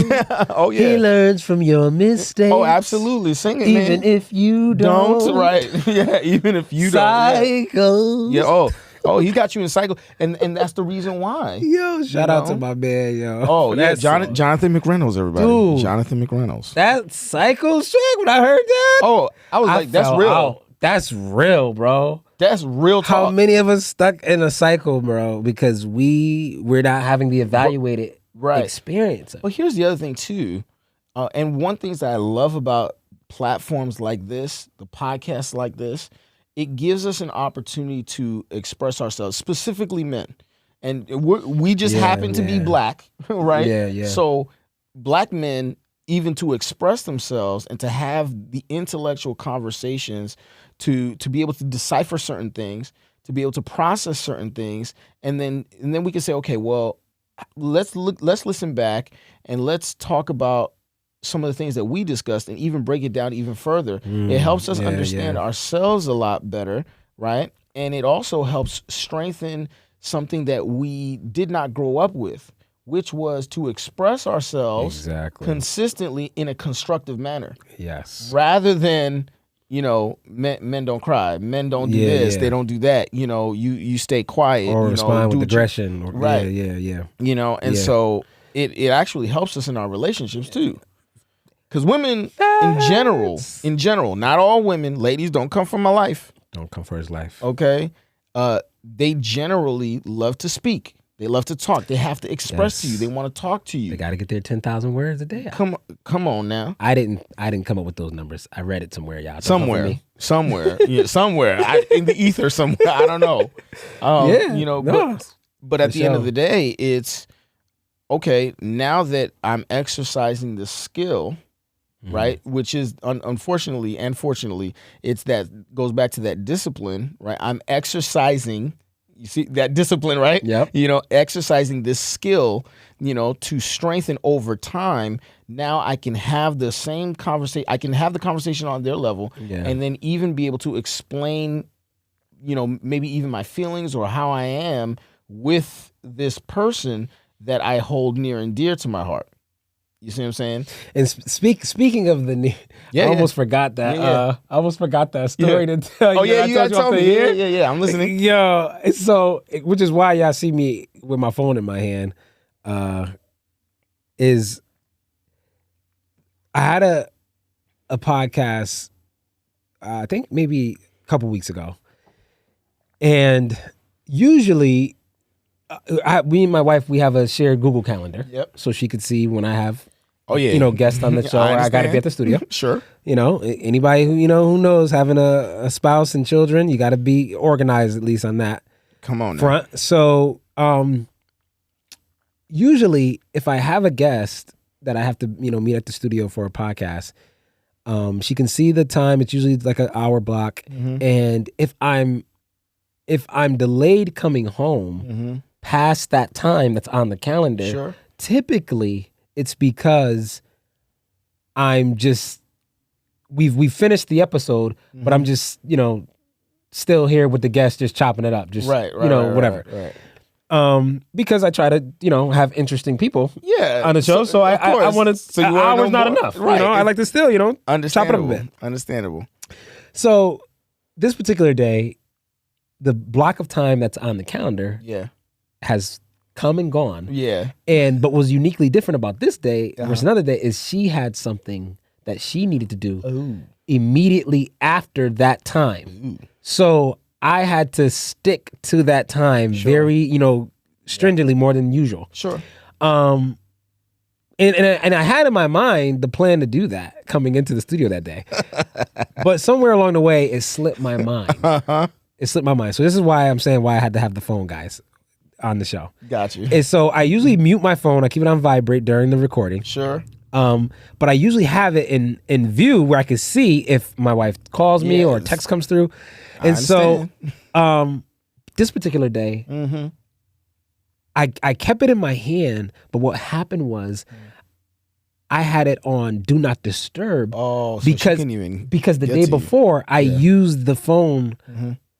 Oh yeah, he learns from your mistakes. Oh, absolutely. Sing it, even man. if you don't. Right? Yeah, even if you don't. Yeah. Oh, he got you in cycle, and that's the reason why. Yo, shout out to my man, yo. Oh yeah, Jonathan McReynolds, everybody. Dude, Jonathan McReynolds. That cycle shit. When I heard that, I was like, that's real. Out. That's real, bro. That's real talk. How many of us stuck in a cycle, bro? Because we're not having the evaluated experience. But here's the other thing too, and one thing that I love about platforms like this, the podcasts like this, it gives us an opportunity to express ourselves, specifically men, and we just happen to be black, right? Yeah. So black men, even to express themselves and to have the intellectual conversations, to be able to decipher certain things, to be able to process certain things, and then we can say, okay, well, let's listen back and let's talk about some of the things that we discussed and even break it down even further. It helps us understand ourselves a lot better, right? And it also helps strengthen something that we did not grow up with, which was to express ourselves consistently in a constructive manner. Yes. Rather than, men don't cry, men don't do this, they don't do that. You stay quiet. Or respond with aggression. Right. Yeah. And so it actually helps us in our relationships too. Because women in general, not all women, ladies, don't come for my life. Don't come for his life. Okay. They generally love to speak. They love to talk. They have to express to you. They want to talk to you. They got to get their 10,000 words a day. Come on now. I didn't come up with those numbers. I read it somewhere, y'all. Somewhere. Yeah, somewhere. In the ether somewhere. I don't know. But at the end of the day, it's okay. Now that I'm exercising the skill, right? Which is unfortunately and fortunately, goes back to that discipline, right? I'm exercising. You see that discipline, right? Yep. Exercising this skill, to strengthen over time. Now I can have the same conversation. I can have the conversation on their level, and then even be able to explain, maybe even my feelings or how I am with this person that I hold near and dear to my heart. You see what I'm saying? And speaking of the, I almost forgot that. I almost forgot that story to tell you. Oh yeah, you gotta tell me. Yeah. I'm listening. Yo, so which is why y'all see me with my phone in my hand. Is I had a podcast, I think maybe a couple weeks ago, and usually, we and my wife, we have a shared Google Calendar. Yep. So she could see when I have, guests on the show. I got to be at the studio. Sure. Anybody who knows having a spouse and children, you got to be organized at least on that. Come on now. front. So usually if I have a guest that I have to, meet at the studio for a podcast, she can see the time. It's usually like an hour block. And if I'm delayed coming home past that time that's on the calendar, typically it's because I'm just we've finished the episode, but I'm just still here with the guest, just chopping it up, just whatever. Right. Because I try to have interesting people on the show, so I want to. An hour's not enough, right? I like to still chop it up a bit. Understandable. So this particular day, the block of time that's on the calendar has come and gone. But what's uniquely different about this day versus another day is she had something that she needed to do immediately after that time. So I had to stick to that time very, stringently more than usual. And I had in my mind the plan to do that coming into the studio that day. But somewhere along the way, it slipped my mind. It slipped my mind. So this is why I'm saying why I had to have the phone guys on the show. Got you. And so I usually mute my phone. I keep it on vibrate during the recording. But I usually have it in view where I can see if my wife calls me or a text comes through. And so this particular day, I kept it in my hand, but what happened was I had it on Do Not Disturb because the day before I used the phone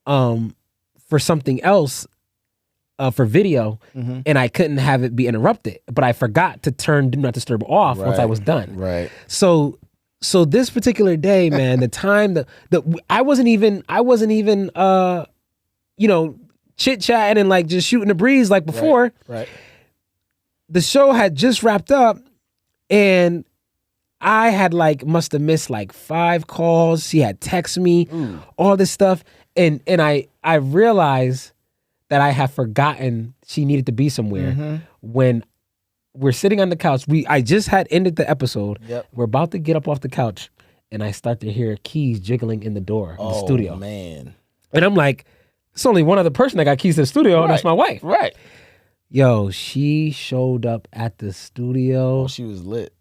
for something else. For video, and I couldn't have it be interrupted, but I forgot to turn Do Not Disturb off once I was done. So this particular day, man, the time that I wasn't even chit chatting and like just shooting the breeze like before. The show had just wrapped up, and I had must have missed 5 calls. She had texted me, all this stuff, and I realized that I have forgotten she needed to be somewhere when we're sitting on the couch. I just had ended the episode. We're about to get up off the couch, and I start to hear keys jiggling in the door of the studio. Oh, man. And I'm like, it's only one other person that got keys to the studio, and that's my wife. Yo, she showed up at the studio. Oh, she was lit.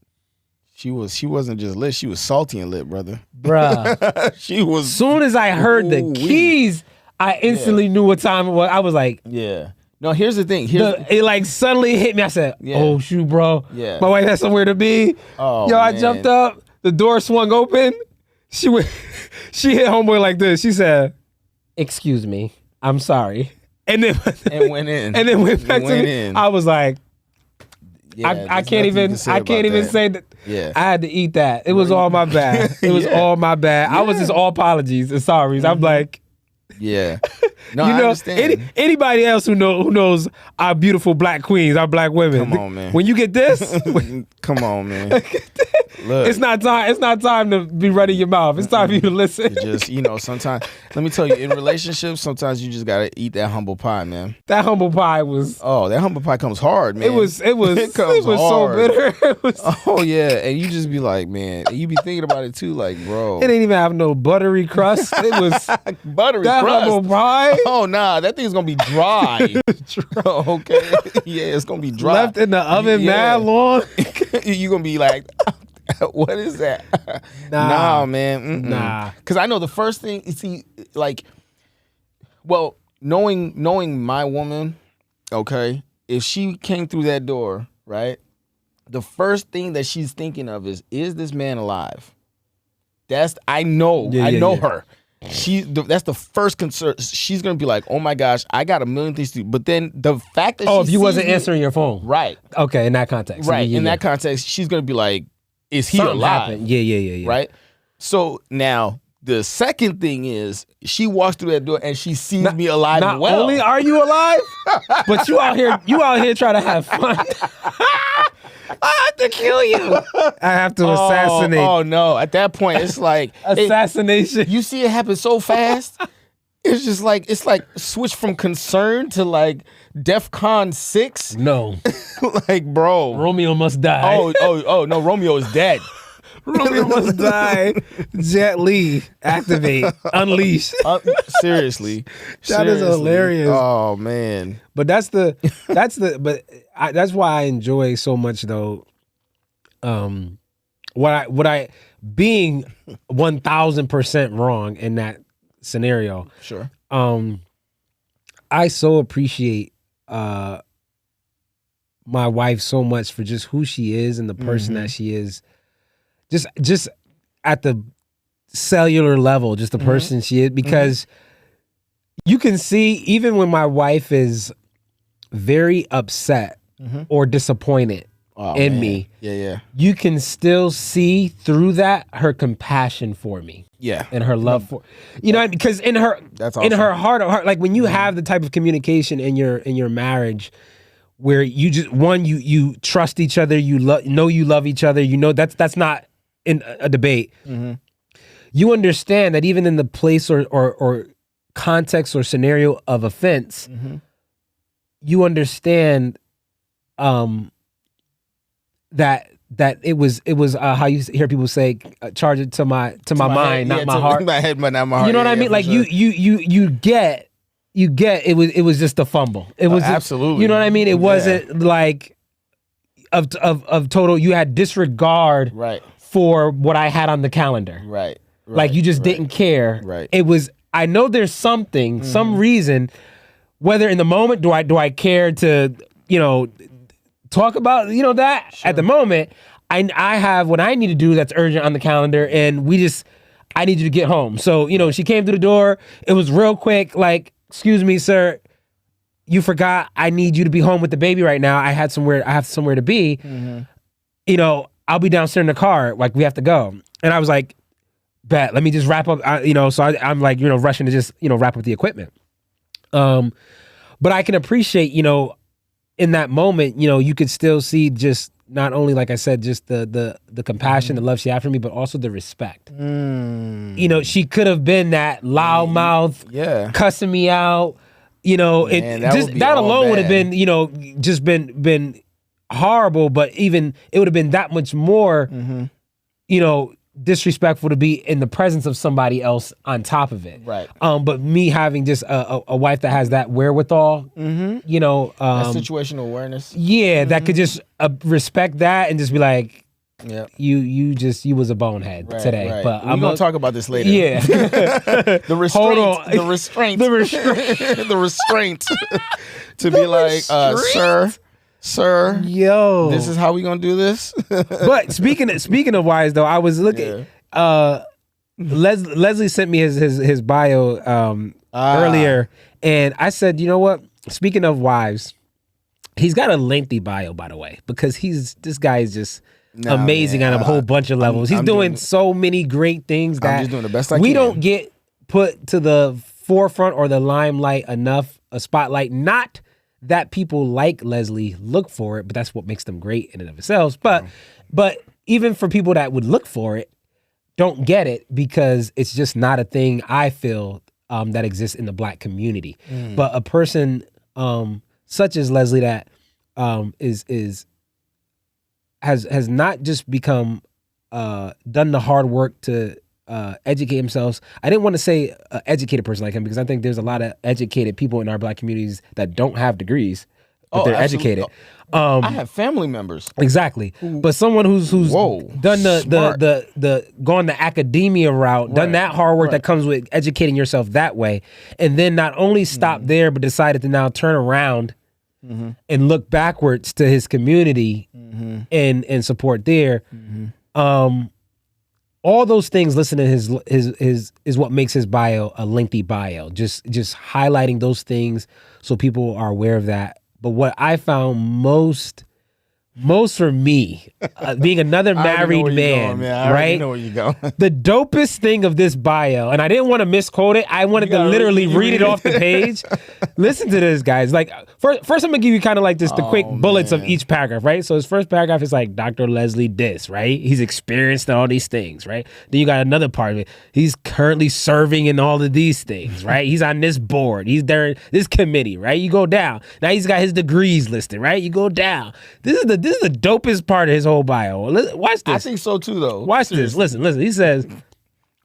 She wasn't just lit, she was salty and lit, brother. Bruh. She was. Soon as I heard the keys, I instantly knew what time it was. I was like, No, here's the thing. It suddenly hit me. I said, oh, shoot, bro. My wife had somewhere to be. I jumped up. The door swung open. She hit homeboy like this. She said, excuse me, I'm sorry. And then went in. And then went back to me. I was like, I can't even say that. I had to eat that. It was all my bad. It was all my bad. I was just all apologies and sorries. I'm like, no, I understand. Anybody else who knows our beautiful black queens, our black women. Come on, man. When you get this, come on, man. Look, it's not time to be running your mouth. It's time for you to listen. Just sometimes. Let me tell you, in relationships, sometimes you just gotta eat that humble pie, man. That humble pie was. Oh, that humble pie comes hard, man. It was so bitter. And you just be like, man, and you be thinking about it too, like, bro. It didn't even have no buttery crust. It was buttery that crust. Humble pie. Oh nah, that thing's gonna be dry. Okay, it's gonna be dry. Left in the oven mad long. You gonna be like, what is that? Nah, man. Nah. Because I know the first thing, knowing my woman, okay, if she came through that door, right, the first thing that she's thinking of is this man alive? I know her. That's the first concern. She's gonna be like, oh my gosh, I got a million things to do. But then the fact that if you wasn't answering your phone, right? Okay, in that context, in that context, she's gonna be like, is he alive? Happened. Yeah. Right. So now the second thing is she walks through that door and she sees me alive. Not only are you alive, but you out here trying to have fun. I have to kill you. I have to assassinate. Oh no! At that point, it's like assassination. You see it happen so fast. It's just like switch from concern to like DEFCON 6. No, like bro, Romeo must die. Oh no, Romeo is dead. Romeo must die. Jet Li, activate, unleash. Seriously. That is hilarious. Oh man. But that's why I enjoy so much though. What I being 1,000% wrong in that scenario. Sure. I so appreciate my wife so much for just who she is and the person that she is. Just at the cellular level, just the person she is, because you can see even when my wife is very upset or disappointed in me, you can still see through that her compassion for me. Yeah. And her love for, because in her, that's awesome. in her heart of heart, like when you have the type of communication in your marriage where you just, you trust each other, you love each other, that's not in a debate. You understand that even in the place or context or scenario of offense, you understand that it was how you hear people say, charge it to my mind, not my heart. My head, but not my heart. You know what I mean? Like sure. you get it was just a fumble. It was absolutely. You know what I mean? It wasn't like of total. You had disregard for what I had on the calendar. Right. Like you just didn't care. Right. It was. I know there's something, some reason. Whether in the moment do I care to talk about that at the moment. I have what I need to do that's urgent on the calendar, and I need you to get home. So she came through the door. It was real quick. Like, excuse me, sir, you forgot. I need you to be home with the baby right now. I have somewhere to be. I'll be downstairs in the car. Like, we have to go. And I was like, bet. Let me just wrap up. So I'm like rushing to just wrap up the equipment. But I can appreciate in that moment, you could still see just not only, like I said, just the compassion, the love she had for me, but also the respect. She could have been that loudmouth, cussing me out. That alone would have been, just been horrible. But even it would have been that much more, disrespectful to be in the presence of somebody else on top of it. Right. But me having just a wife that has that wherewithal, that situational awareness. Yeah, that could just respect that and just be like, you was a bonehead today. Right. But I'm gonna talk about this later. Yeah. The restraint. The restraint. The restraint. To be like, Sir, yo, this is how we gonna do this. But speaking of wives, though, I was looking. Leslie sent me his bio earlier, and I said, you know what? Speaking of wives, he's got a lengthy bio, by the way, because this guy is just amazing on a whole bunch of levels. He's doing so many great things that I'm just doing the best I can. We don't get put to the forefront or the limelight enough, a spotlight. Not that people like Leslie look for it, but that's what makes them great in and of themselves. But even for people that would look for it, don't get it because it's just not a thing I feel that exists in the Black community. But a person such as Leslie that has not just become done the hard work to educate themselves. I didn't want to say an educated person like him because I think there's a lot of educated people in our Black communities that don't have degrees, but they're educated. I have family members. Exactly. But someone who's done the gone the academia route, done that hard work that comes with educating yourself that way, and then not only stopped there, but decided to now turn around and look backwards to his community and support there. All those things listed in his is what makes his bio a lengthy bio. Just highlighting those things so people are aware of that. But what I found most for me, being another married man, right? I know where you're going. The dopest thing of this bio, and I didn't want to misquote it. I wanted to literally read it off the page. Listen to this, guys. Like first I'm gonna give you kind of like just the quick bullets of each paragraph, right? So his first paragraph is like Dr. Leslie this, right? He's experienced all these things, right? Then you got another part of it. He's currently serving in all of these things, right? He's on this board. He's there, this committee, right? You go down. Now he's got his degrees listed, right? You go down. This this is the dopest part of his whole bio. Watch this. I think so too, though. Watch this. Listen. He says,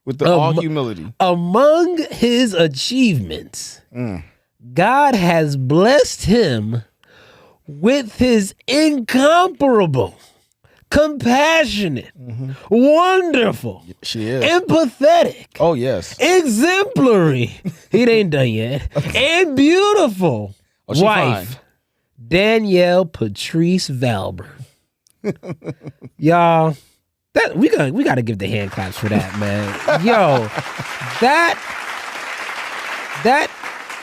with all humility, among his achievements, God has blessed him with his incomparable, compassionate, wonderful, she is empathetic. Oh yes, exemplary. He ain't done yet. And beautiful wife, fine. Danielle Patrice Valbrun. Y'all, that we got to give the hand claps for that, man. Yo, that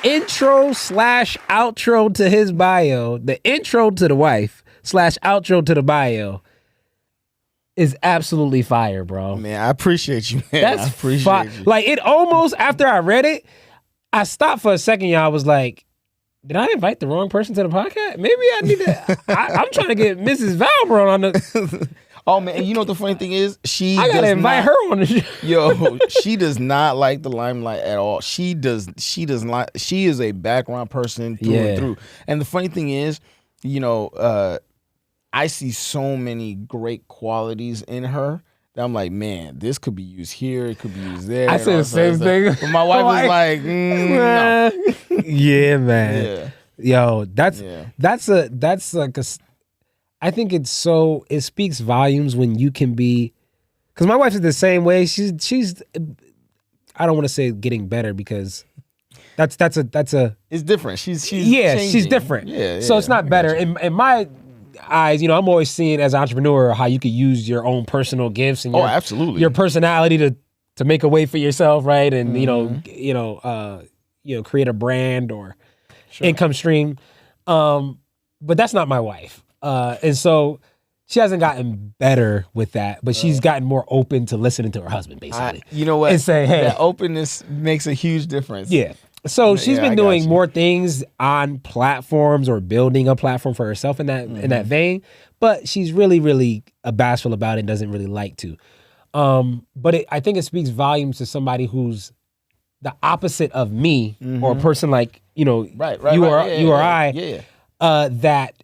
intro / outro to his bio, the intro to the wife / outro to the bio is absolutely fire, bro. Man, I appreciate you, man. That's I appreciate you. Like, it almost, after I read it, I stopped for a second, y'all. I was like, did I invite the wrong person to the podcast? Maybe I need to. I'm trying to get Mrs. Valbrun on the. Oh man, and you know what the funny thing is? I gotta invite her on the show. Yo, she does not like the limelight at all. She does not. She is a background person through and through. And the funny thing is, you know, I see so many great qualities in her that I'm like, man, this could be used here. It could be used there. I said the same thing. But my wife was like, no. Yeah, man. Yeah. Yo, that's like a. I think it speaks volumes when you can be, because my wife is the same way. She's I don't want to say getting better, because that's a it's different. She's changing. She's different. Yeah. So it's not better in my eyes. You know, I'm always seeing as an entrepreneur how you could use your own personal gifts and absolutely your personality to make a way for yourself, right? And create a brand or income stream. But that's not my wife. And so she hasn't gotten better with that, but she's gotten more open to listening to her husband, basically. You know what? And say, hey. That openness makes a huge difference. Yeah. So she's been doing more things on platforms or building a platform for herself in that vein, but she's really, really bashful about it and doesn't really like to. But I think it speaks volumes to somebody who's the opposite of me, or a person like, you or I, that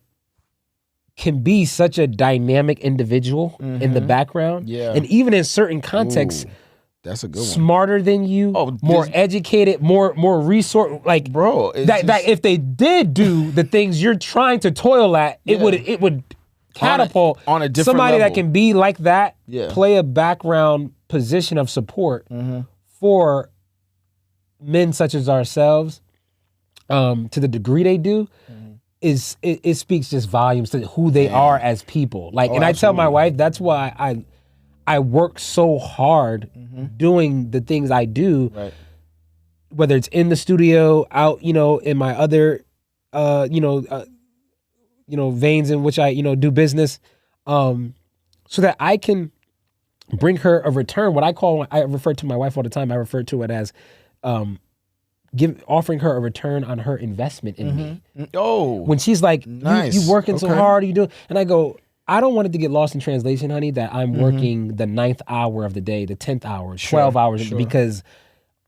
can be such a dynamic individual in the background. Yeah. And even in certain contexts, that's a good one. Smarter than you, more educated, more resource, like, bro. That if they did do the things you're trying to toil at, it would catapult on a different somebody level. that can be like that, play a background position of support for men such as ourselves, to the degree they do. It speaks just volumes to who they are as people. Like, and I tell my wife, that's why I work so hard doing the things I do, whether it's in the studio, out, in my other, veins in which I, do business, so that I can bring her a return. I refer to my wife all the time. I refer to it as, offering her a return on her investment in me. Oh, when she's like, nice. You working so hard, you do, and I go, I don't want it to get lost in translation, honey, that I'm working the 9th hour of the day, the 10th hour, 12 hours, because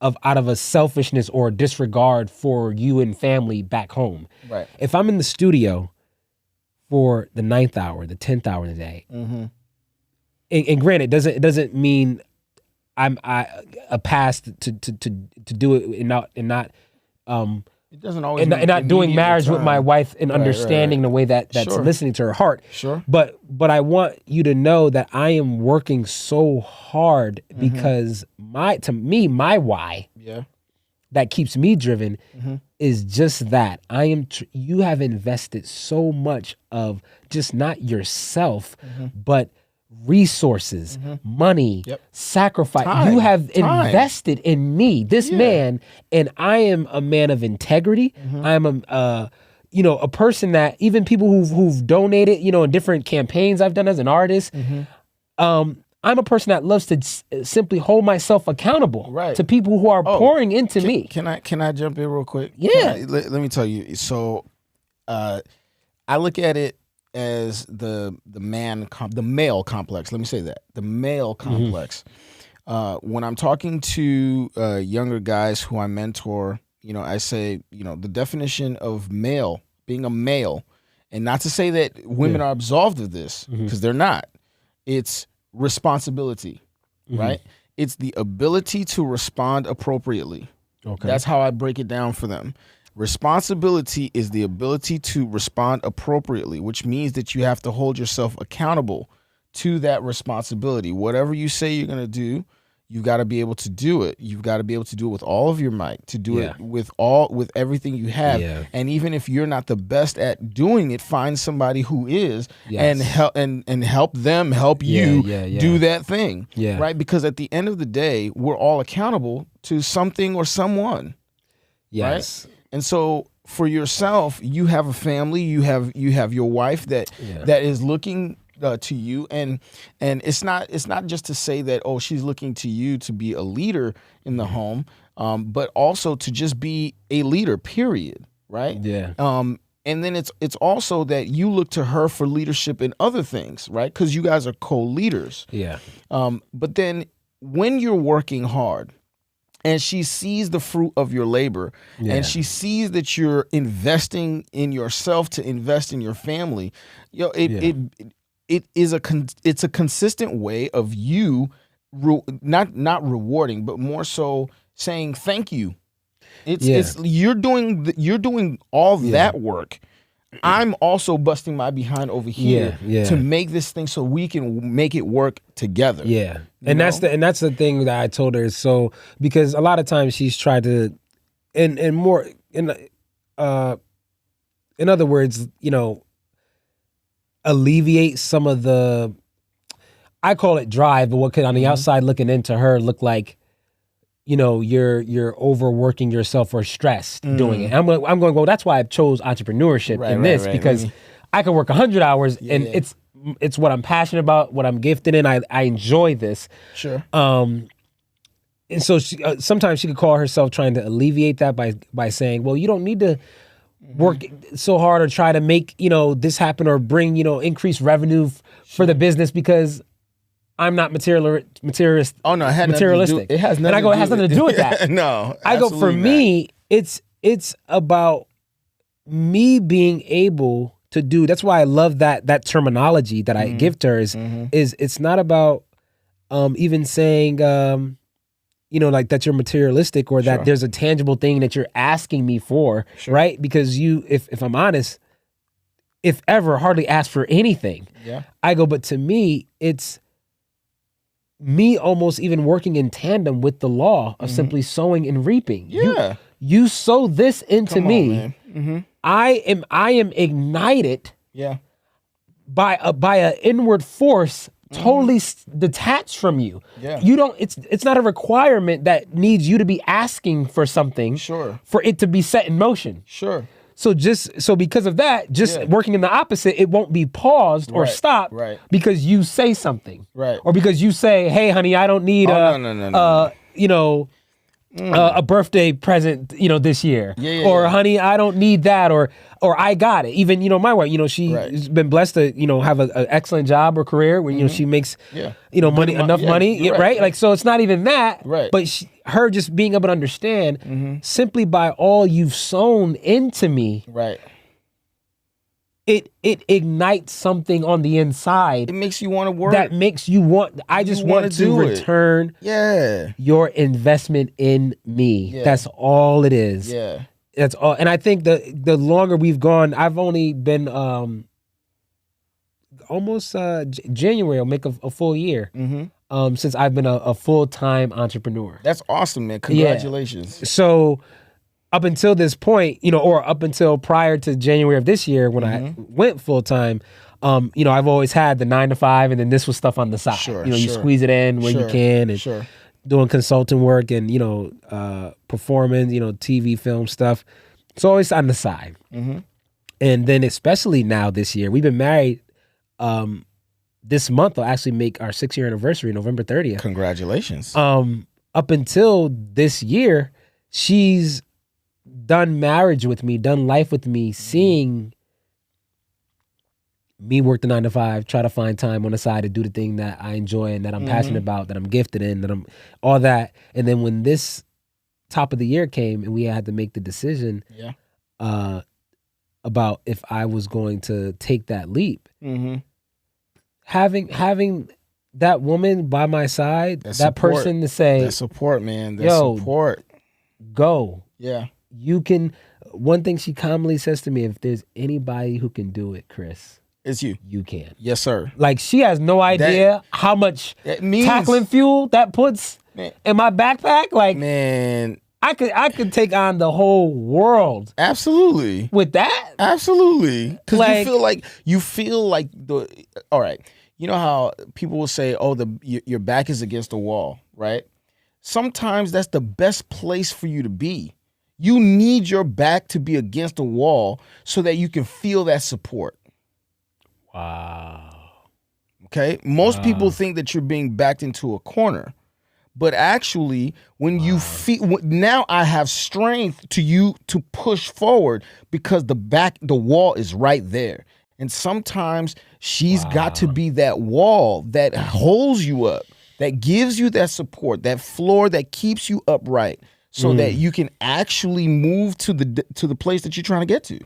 out of a selfishness or disregard for you and family back home. Right. If I'm in the studio for the 9th hour, the 10th hour of the day, and granted, it doesn't mean I'm a pass to do it and not it doesn't always and not doing marriage with my wife and understanding the way that's listening to her heart. Sure. But I want you to know that I am working so hard because my why that keeps me driven is just that. I am you have invested so much of just not yourself, but resources, money, sacrifice. Time, you have invested in me, this man, and I am a man of integrity. I am a person that even people who've donated, in different campaigns I've done as an artist. I'm a person that loves to simply hold myself accountable to people who are pouring into me. Can I jump in real quick? Yeah. Let me tell you. So, I look at it as the male complex. Let me say that. The male complex. When I'm talking to younger guys who I mentor, I say, the definition of male, being a male, And not to say that women are absolved of this, because they're not. It's responsibility, right? It's the ability to respond appropriately. Okay. That's how I break it down for them. Responsibility is the ability to respond appropriately, which means that you have to hold yourself accountable to that responsibility. Whatever you say you're going to do, you've got to be able to do it. You've got to be able to do it with all of your might, to do it with everything you have. Yeah. And even if you're not the best at doing it, find somebody who is and help them help you do that thing. Yeah. Right? Because at the end of the day, we're all accountable to something or someone. Yes. Right? And so for yourself, you have a family, you have your wife that is looking to you, and it's not just to say that, oh, she's looking to you to be a leader in the home, but also to just be a leader, period, right? Yeah. And then it's also that you look to her for leadership in other things, right? Because you guys are co-leaders. Yeah. But then when you're working hard, and she sees the fruit of your labor, and she sees that you're investing in yourself to invest in your family, it's a consistent way of you not rewarding, but more so saying thank you. It's you're doing all that work. I'm also busting my behind over here to make this thing so we can make it work together. Yeah. And that's the thing that I told her is so, because a lot of times she's tried to in other words, alleviate some of the, I call it drive, but what could on the outside looking into her look like, you're overworking yourself or stressed doing it. I'm going, well, that's why I chose entrepreneurship because I can work 100 hours and it's what I'm passionate about, what I'm gifted in. I enjoy this. Sure. And so she, sometimes she could call herself trying to alleviate that by saying, well, you don't need to work so hard or try to make, this happen or bring, increased revenue for the business because I'm not materialistic. Oh no, it has nothing to do with that. No, I go, for me, it's about me being able to do. That's why I love that terminology that I give to her is it's not about even saying like that you're materialistic or that there's a tangible thing that you're asking me for, right? Because if I'm honest, if ever, hardly ask for anything. Yeah. I go, but to me, it's me almost even working in tandem with the law of simply sowing and reaping. Yeah. You sow this into me. I am ignited by an inward force totally detached from you. Yeah. You don't, it's not a requirement that needs you to be asking for something for it to be set in motion. Sure. So because of that, working in the opposite, it won't be paused or stopped because you say something. Right. Or because you say, hey, honey, I don't need a birthday present, this year. Or honey, I don't need that, or I got it. Even, my wife, she's been blessed to, have an excellent job or career where, she makes, money, enough money, right? Like, so it's not even that, but her just being able to understand simply by all you've sown into me, it ignites something on the inside. It makes you want to work. That makes you want, I just want to return your investment in me. Yeah. That's all it is. Yeah. That's all. And I think the longer we've gone, I've only been almost January will make a full year since I've been a full-time entrepreneur. That's awesome, man. Congratulations. Yeah. So up until this point, or up until prior to January of this year when I went full-time, I've always had the 9 to 5 and then this was stuff on the side. Sure, you squeeze it in where you can and doing consulting work and, performing, TV, film stuff. It's always on the side. And then especially now this year, we've been married. This month will actually make our 6-year anniversary, November 30th. Congratulations. Up until this year, she's done marriage with me, done life with me, seeing me work the 9 to 5, try to find time on the side to do the thing that I enjoy and that I'm passionate about, that I'm gifted in, that I'm all that. And then when this top of the year came and we had to make the decision, about if I was going to take that leap. Mm-hmm. Having that woman by my side, that person to say, that support, man, that yo, support, go. Yeah. You can. One thing she commonly says to me, if there's anybody who can do it, Chris, it's you. You can. Yes, sir. Like, she has no idea how much tackling fuel that puts in my backpack. Like, man, I could take on the whole world. Absolutely. With that? Absolutely. Because you feel like all right. You know how people will say, oh, your back is against the wall, right? Sometimes that's the best place for you to be. You need your back to be against the wall so that you can feel that support. Wow. Okay? Most people think that you're being backed into a corner. But actually, when you feel, now I have strength to push forward because the wall is right there. And sometimes she's got to be that wall that holds you up, that gives you that support, that floor that keeps you upright so that you can actually move to the place that you're trying to get to.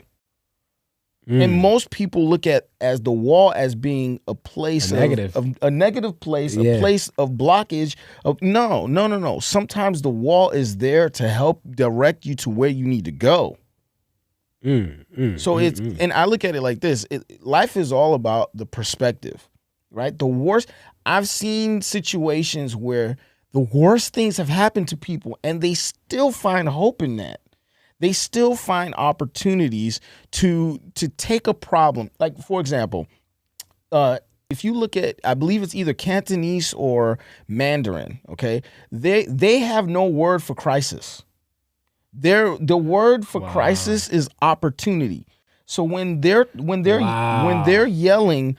And most people look at as the wall as being a place a negative place, a place of blockage. No. Sometimes the wall is there to help direct you to where you need to go. And I look at it like this: life is all about the perspective, right? I've seen situations where the worst things have happened to people, and they still find hope in that. They still find opportunities to take a problem. Like, for example, if you look at, I believe it's either Cantonese or Mandarin, okay? They have no word for crisis. The word for crisis is opportunity. So when they're yelling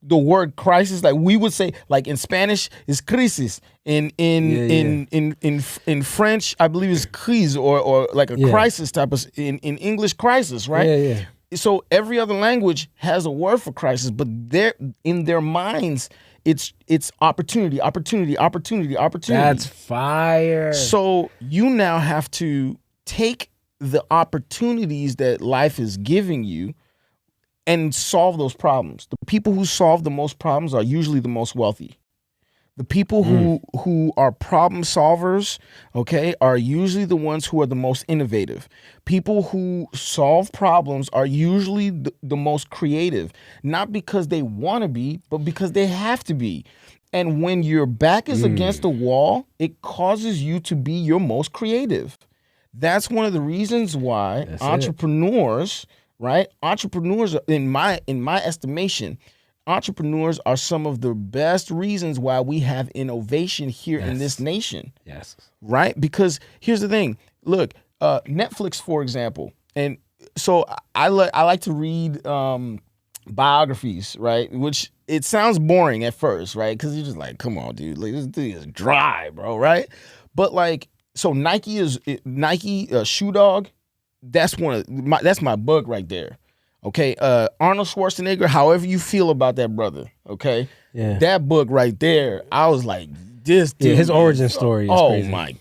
the word crisis, like we would say, like in Spanish is crisis, in French I believe it's crise or like a crisis type of, in English crisis, right? So every other language has a word for crisis, but in their minds it's opportunity. That's fire. So you now have to take the opportunities that life is giving you and solve those problems. The people who solve the most problems are usually the most wealthy. The people who are problem solvers, okay, are usually the ones who are the most innovative. People who solve problems are usually the most creative, not because they want to be, but because they have to be. And when your back is against the wall, it causes you to be your most creative. That's one of the reasons why entrepreneurs, right? Entrepreneurs, in my estimation, entrepreneurs are some of the best reasons why we have innovation here in this nation. Yes. Right? Because here's the thing. Look, Netflix, for example, and so I like to read biographies, right? Which it sounds boring at first, right? Because you're just like, come on, dude, like, this thing is dry, bro, right? But like, so Nike Shoe Dog. That's my book right there. Okay, Arnold Schwarzenegger. However you feel about that brother, okay, that book right there. I was like, this dude, his origin story. Is crazy. My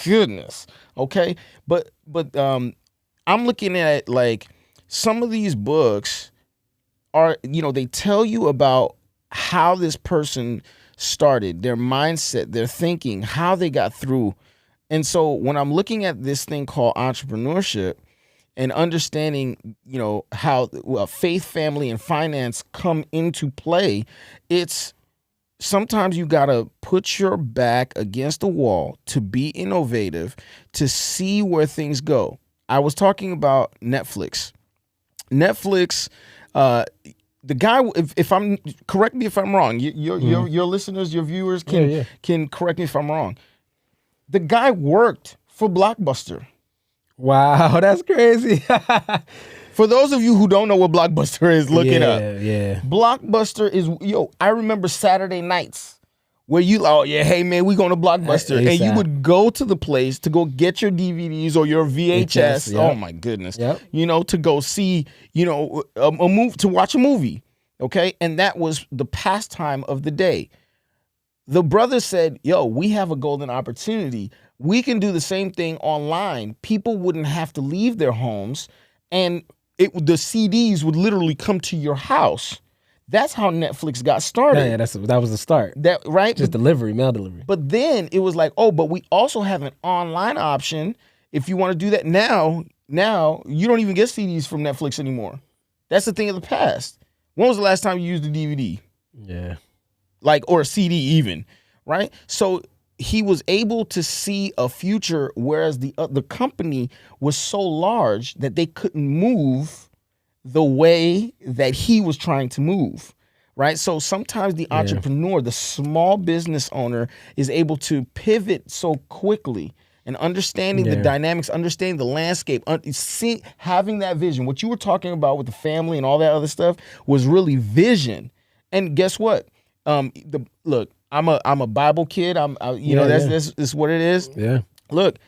goodness. Okay, but I'm looking at, like, some of these books are, they tell you about how this person started, their mindset, their thinking, how they got through. And so when I'm looking at this thing called entrepreneurship and understanding, how faith, family, and finance come into play, it's sometimes you got to put your back against the wall to be innovative, to see where things go. I was talking about Netflix. The guy, if I'm, correct me if I'm wrong. Your listeners, your viewers can correct me if I'm wrong. The guy worked for Blockbuster. Wow, that's crazy. For those of you who don't know what Blockbuster is, look it up. Yeah. Blockbuster is, I remember Saturday nights where hey man, we going to Blockbuster. And you would go to the place to go get your DVDs or your VHS. Oh my goodness. To go see, a movie, to watch a movie. Okay. And that was the pastime of the day. The brother said, we have a golden opportunity. We can do the same thing online. People wouldn't have to leave their homes. And the CDs would literally come to your house. That's how Netflix got started. Yeah, that was the start. That right? Just delivery, mail delivery. But then it was like, oh, but we also have an online option if you want to do that. Now you don't even get CDs from Netflix anymore. That's the thing of the past. When was the last time you used a DVD? Yeah. Like, or a CD even, right? So he was able to see a future, whereas the company was so large that they couldn't move the way that he was trying to move, right? So sometimes the entrepreneur, the small business owner, is able to pivot so quickly and understanding the dynamics, understanding the landscape, having that vision. What you were talking about with the family and all that other stuff was really vision. And guess what? Look, I'm a Bible kid. That's what it is. Yeah. Look,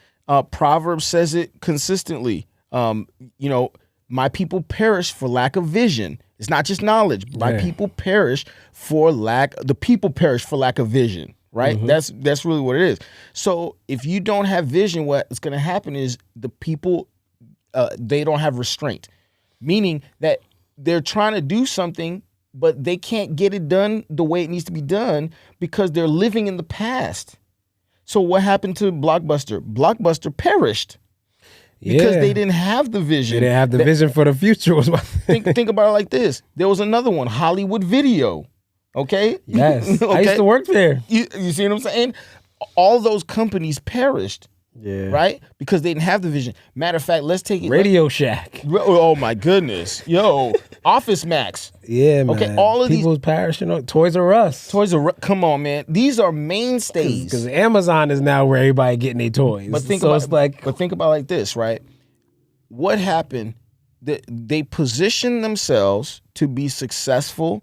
Proverbs says it consistently. My people perish for lack of vision. It's not just knowledge. My people perish for lack. The people perish for lack of vision. Right. Mm-hmm. That's really what it is. So if you don't have vision, what's going to happen is the people, they don't have restraint, meaning that they're trying to do something, but they can't get it done the way it needs to be done because they're living in the past. So what happened to Blockbuster? Blockbuster perished because they didn't have the vision. They didn't have the vision for the future. Was what think about it like this. There was another one, Hollywood Video. Okay? Yes. Okay? I used to work there. You see what I'm saying? All those companies perished. Yeah. Right? Because they didn't have the vision. Matter of fact, let's take it. Radio Shack. Oh my goodness. Yo, Office Max. Yeah, man. Okay, all of People's perishing. Toys R Us. Come on, man. These are mainstays. Because Amazon is now where everybody getting their toys. But think about it like this, right? What happened? They positioned themselves to be successful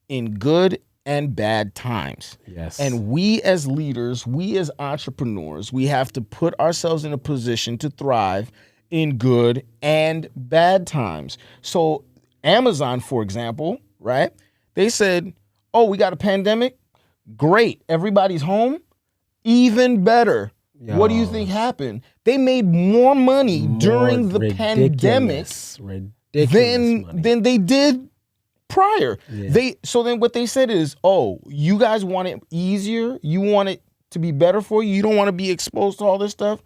in good and bad times. Yes. And we as leaders, we as entrepreneurs, we have to put ourselves in a position to thrive in good and bad times. So Amazon, for example, right? They said, oh, we got a pandemic? Great. Everybody's home? Even better. Yo. What do you think happened? They made more money during the pandemic than they did prior. Yeah. So then what they said is, oh, you guys want it easier? You want it to be better for you? You don't want to be exposed to all this stuff?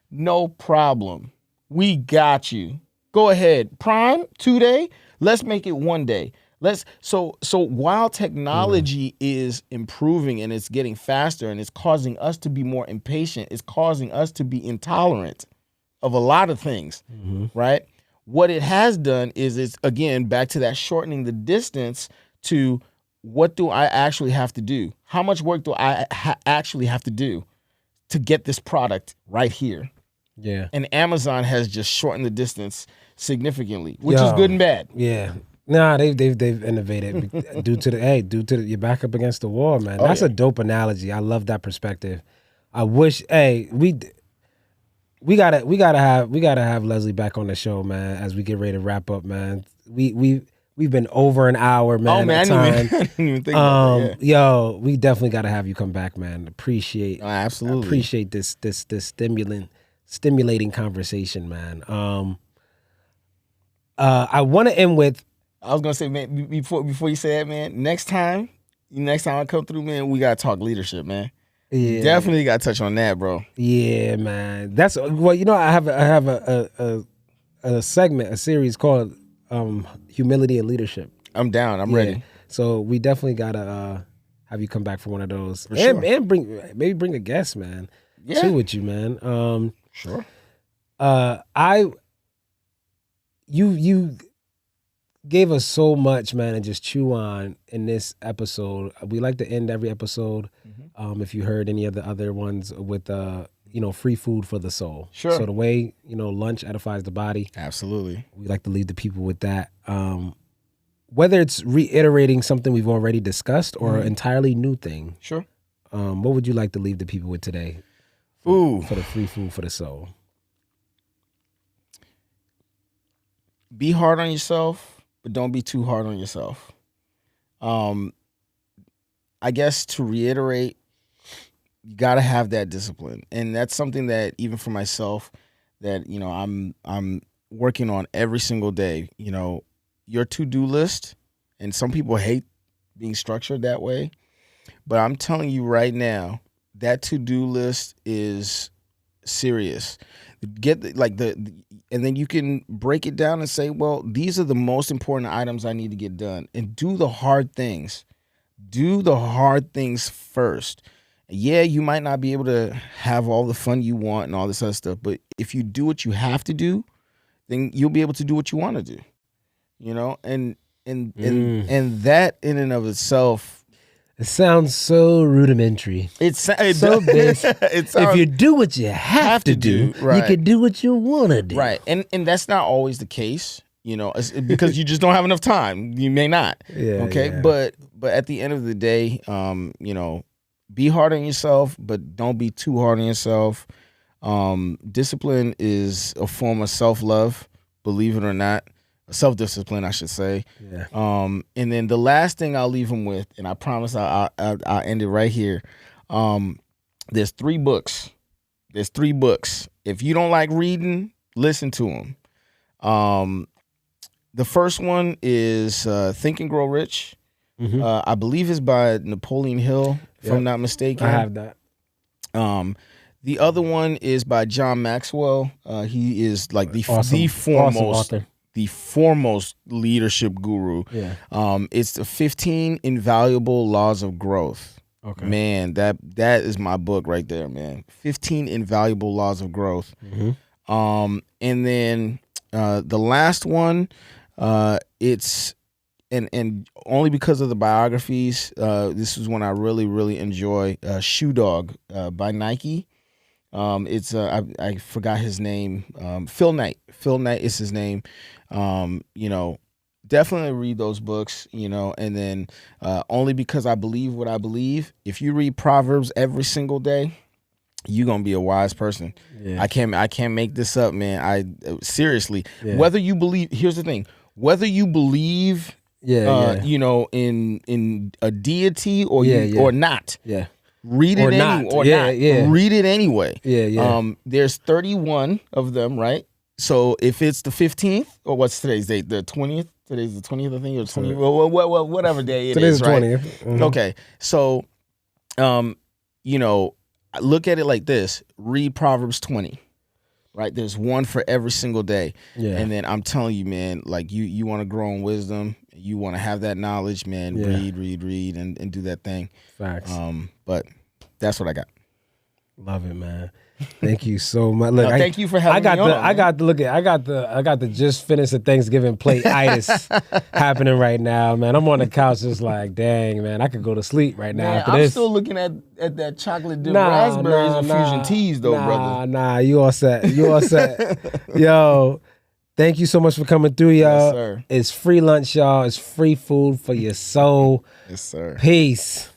No problem. We got you. Go ahead. Prime 2-day. Let's make it 1 day. So while technology is improving and it's getting faster and it's causing us to be more impatient, it's causing us to be intolerant of a lot of things, right? What it has done is it's, again, back to that shortening the distance to what do I actually have to do? How much work do I actually have to do to get this product right here? Yeah. And Amazon has just shortened the distance significantly, which is good and bad. Yeah. Nah, they've innovated due to you're back up against the wall, man. That's a dope analogy. I love that perspective. I wish, we gotta have Leslie back on the show, man, as we get ready to wrap up, man. We've been over an hour, man. Oh man, I didn't even think about that. Yo, we definitely gotta have you come back, man. Appreciate this stimulating conversation, man. I want to end with. I was gonna say, man, before you say that, man, next time I come through, man, we gotta talk leadership, man. Yeah, definitely gotta touch on that, bro. Yeah, man. That's I have a segment, a series called Humility and Leadership. I'm down. I'm ready. So we definitely gotta have you come back for one of those, and bring a guest, man. Yeah, too with you, man. Sure. You gave us so much, man, and just chew on in this episode. We like to end every episode. If you heard any of the other ones with free food for the soul. Sure. So the way lunch edifies the body. Absolutely. We like to leave the people with that. Whether it's reiterating something we've already discussed or an entirely new thing. Sure. What would you like to leave the people with today? For the free food for the soul. Be hard on yourself, but don't be too hard on yourself. I guess to reiterate, you got to have that discipline. And that's something that even for myself that, I'm working on every single day. You know, your to-do list, and some people hate being structured that way, but I'm telling you right now, that to-do list is serious. And then you can break it down and say, well, these are the most important items I need to get done, and do the hard things. Do the hard things first. Yeah, you might not be able to have all the fun you want and all this other stuff, but if you do what you have to do, then you'll be able to do what you want to do. You know, and that in and of itself, it sounds so rudimentary. It's so basic. If you do what you have to do, right, you can do what you want to do. Right, and that's not always the case, you know, because you just don't have enough time. You may not. Yeah. Okay, yeah. but at the end of the day, you know, be hard on yourself, but don't be too hard on yourself. Discipline is a form of self-love, believe it or not. Self-discipline, I should say. Yeah. And then the last thing I'll leave them with, and I promise I'll end it right here. There's 3 books. If you don't like reading, listen to them. The first one is Think and Grow Rich. Mm-hmm. I believe it's by Napoleon Hill, if I'm not mistaken. I have that. The other one is by John Maxwell. He is like the foremost leadership guru. Yeah. It's the 15 Invaluable Laws of Growth. Okay. Man, that is my book right there, man. 15 Invaluable Laws of Growth. Mm-hmm. And then the last one, it's and only because of the biographies, this is one I really, really enjoy. Shoe Dog by Nike. It's I forgot his name. Phil Knight. Phil Knight is his name. You know, definitely read those books, you know, and then only because I believe what I believe. If you read Proverbs every single day, you're gonna be a wise person. Yeah. I can't make this up, man. I seriously, Yeah. whether you believe, here's the thing, whether you believe you know, in a deity or or not. Yeah. Read it Or not. Read it anyway. Yeah. There's 31 of them, right? So if it's the 15th, or what's today's date? The 20th? Today's the 20th, I think, or 20th. Well, whatever day it is, right? Today's the 20th. Mm-hmm. Okay. So you know, look at it like this. Read Proverbs 20. Right? There's one for every single day. Yeah. And then I'm telling you, man, like you want to grow in wisdom, you want to have that knowledge, man, read and do that thing. Facts. But that's what I got. Love it, man. Thank you so much. Look, thank you for having me on. I got the just finished the Thanksgiving plate itis happening right now, man. I'm on the couch just like, dang, man, I could go to sleep right now. Man, I'm still looking at that chocolate dipped raspberries and fusion teas, though, brother. Nah, you all set. Yo, thank you so much for coming through, y'all. Yes, sir. It's free lunch, y'all. It's free food for your soul. Yes, sir. Peace.